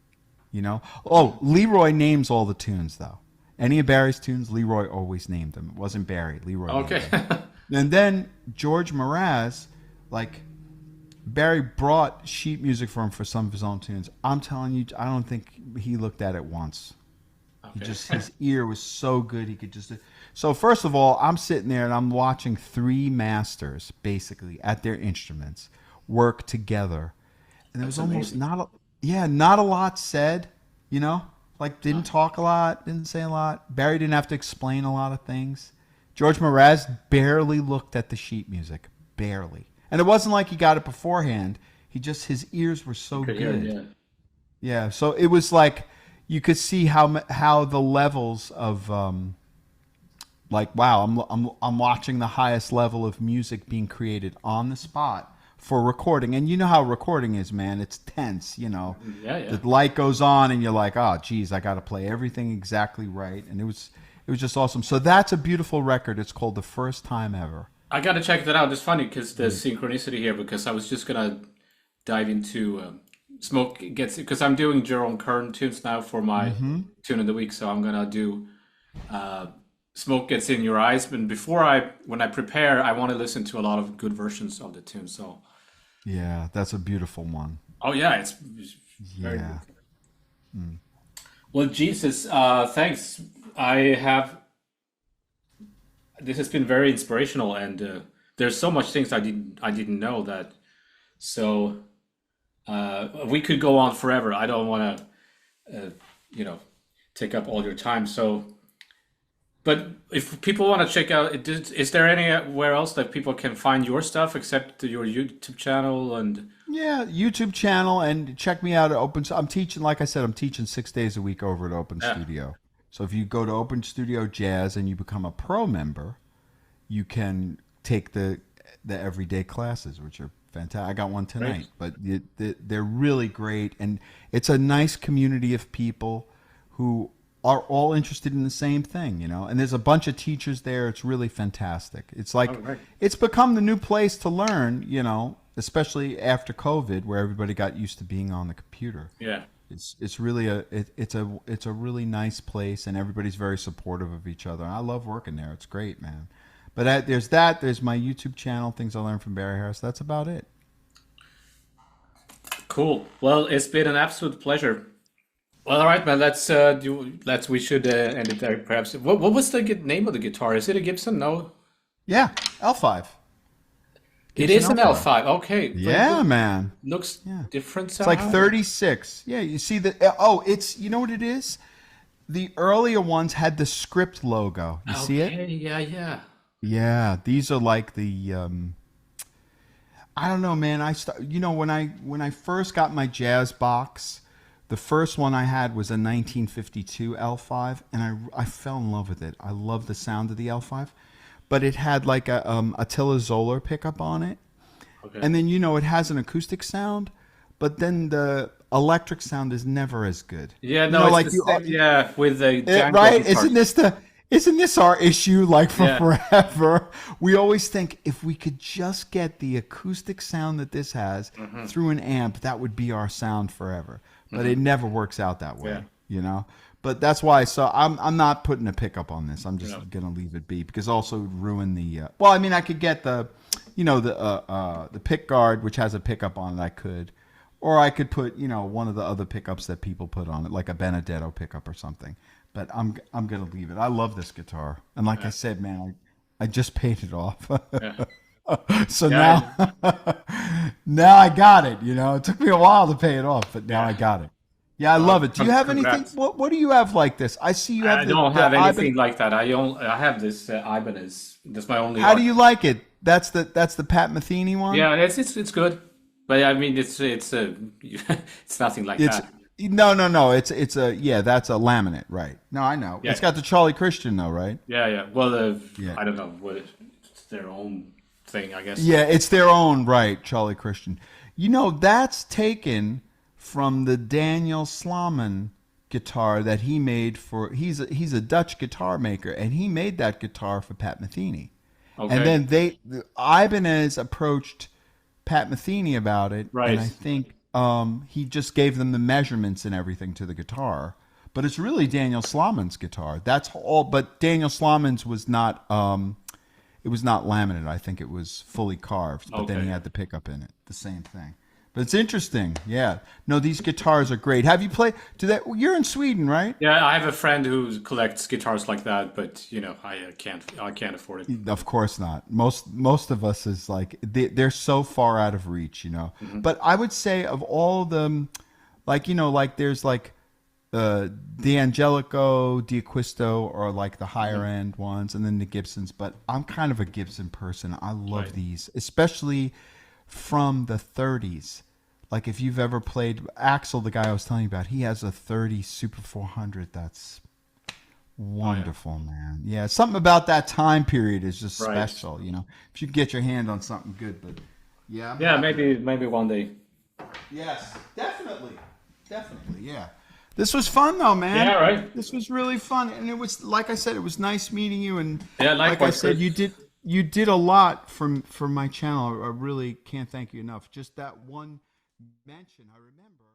You know. Oh, Leroy names all the tunes though. Any of Barry's tunes, Leroy always named them. It wasn't Barry. Leroy. okay. Named them. And then George Mraz, like Barry brought sheet music for him for some of his own tunes. I'm telling you, I don't think he looked at it once. He Okay. just his ear was so good he could just. So first of all, I'm sitting there and I'm watching three masters basically at their instruments work together, and there was That's almost amazing. not a lot said. You know, like didn't talk a lot, didn't say a lot. Barry didn't have to explain a lot of things. George Mraz barely looked at the sheet music, barely, and it wasn't like he got it beforehand. He just his ears were so Okay, yeah, good. yeah. Yeah, so it was like you could see how the levels of like wow, I'm watching the highest level of music being created on the spot for recording, and you know how recording is, man. It's tense, you know. Yeah, yeah. The light goes on, and you're like, oh, geez, I got to play everything exactly right, and it was just awesome. So that's a beautiful record. It's called "The First Time Ever." I gotta check that out. It's funny because the synchronicity here. Because I was just gonna dive into Smoke Gets, because I'm doing Jerome Kern tunes now for my tune of the week. So I'm gonna do Smoke Gets in Your Eyes. But when I prepare, I want to listen to a lot of good versions of the tune. So, Yeah, that's a beautiful one. oh yeah, it's very Yeah. good. Well, Jesus, thanks. I have. This has been very inspirational, and there's so much things I didn't know that. So we could go on forever. I don't want to, you know, take up all your time. So, but if people want to check out, is there anywhere else that people can find your stuff except your YouTube channel and? Yeah, YouTube channel, and check me out at Open. I'm teaching, like I said, I'm teaching 6 days a week over at Open Yeah. Studio. So if you go to Open Studio Jazz and you become a pro member, you can take the everyday classes, which are fantastic. I got one Great. tonight, but they're really great, and it's a nice community of people who are all interested in the same thing, you know. And there's a bunch of teachers there. It's really fantastic. It's All like right. it's become the new place to learn, you know, especially after COVID, where everybody got used to being on the computer. Yeah. It's really it's a really nice place, and everybody's very supportive of each other. I love working there. It's great, man. But there's my YouTube channel, things I learned from Barry Harris. That's about it. Cool. Well, it's been an absolute pleasure. Well, all right, man. We should end it there, perhaps. What was the name of the guitar? Is it a Gibson? No, Yeah, L5. it Gibson is an L5. L5. Okay, but it Yeah, man. looks Yeah. different It's like somehow. 36. Yeah, you see the it's you know what it is? The earlier ones had the script logo. You see it? Okay, yeah, yeah. Yeah, these are like the I don't know, man. When I first got my jazz box, the first one I had was a 1952 L5, and I fell in love with it. I love the sound of the L5, but it had like a Attila Zoller pickup on it, Okay. and then it has an acoustic sound, but then the electric sound is never as good. Yeah, You no, know, it's like the you, same. Yeah, with the Django right? guitars. Isn't this our issue? Like for Yeah. forever, we always think if we could just get the acoustic sound that this has Mm-hmm. through an amp, that would be our sound forever. But it never works out that way, Yeah. you know. But that's why. So I'm not putting a pickup on this. I'm just Yeah. gonna leave it be because also it would ruin the. Well, I mean, I could get the pick guard which has a pickup on it. I could, or I could put, one of the other pickups that people put on it, like a Benedetto pickup or something. But I'm gonna leave it. I love this guitar, and like I Yeah. said, man, I just paid it off. Yeah. So Yeah. now, now I got it. It took me a while to pay it off, but now I Yeah. got it. Yeah, I Well, love it. Do you have anything? congrats. What do you have like this? I see you have I don't the have Ibanez. anything like that. I have this Ibanez. That's my only How do art. you like it? That's the Pat Metheny one. Yeah, it's good, but I mean it's it's nothing like It's that. no. It's a yeah. That's a laminate, right? No, I know. Yeah, It's got the Charlie Christian though, right? yeah, yeah. Well, Yeah. I don't know what it's their own thing, I guess. Yeah, it's their own right, Charlie Christian. That's taken from the Daniel Slaman guitar that he made for. He's a Dutch guitar maker, and he made that guitar for Pat Metheny. And Okay, then Ibanez approached Pat Metheny about it, and right. I think he just gave them the measurements and everything to the guitar. But it's really Daniel Slaman's guitar. That's all. But Daniel Slaman's was not. It was not laminate. I think it was fully carved. But then he Okay. had the pickup in it. The same thing. But it's interesting. Yeah. No, these guitars are great. Have you played? Do that? You're in Sweden, right? Yeah, I have a friend who collects guitars like that, but I can't afford it. Of course not. Most of us is like they're so far out of reach. Hmm. But I would say of all the, like there's like D'Angelico, D'Acquisto, or like the higher end ones, and then the Gibsons. But I'm kind of a Gibson person. I love Right. these, especially from the 30s. Like if you've ever played Axel, the guy I was telling you about, he has a 30 Super 400. That's Oh yeah. wonderful, man. Yeah, something about that time period is just Right. special. If you can get your hand on something good. But yeah, I'm Yeah, happy. maybe one day. Yes, definitely, definitely. Yeah, this was fun though, man. Yeah, right. This was really fun, and it was like I said, it was nice meeting you. And Yeah, like I likewise, said, Chris. you did a lot for my channel. I really can't thank you enough. Just that one mention, I remember.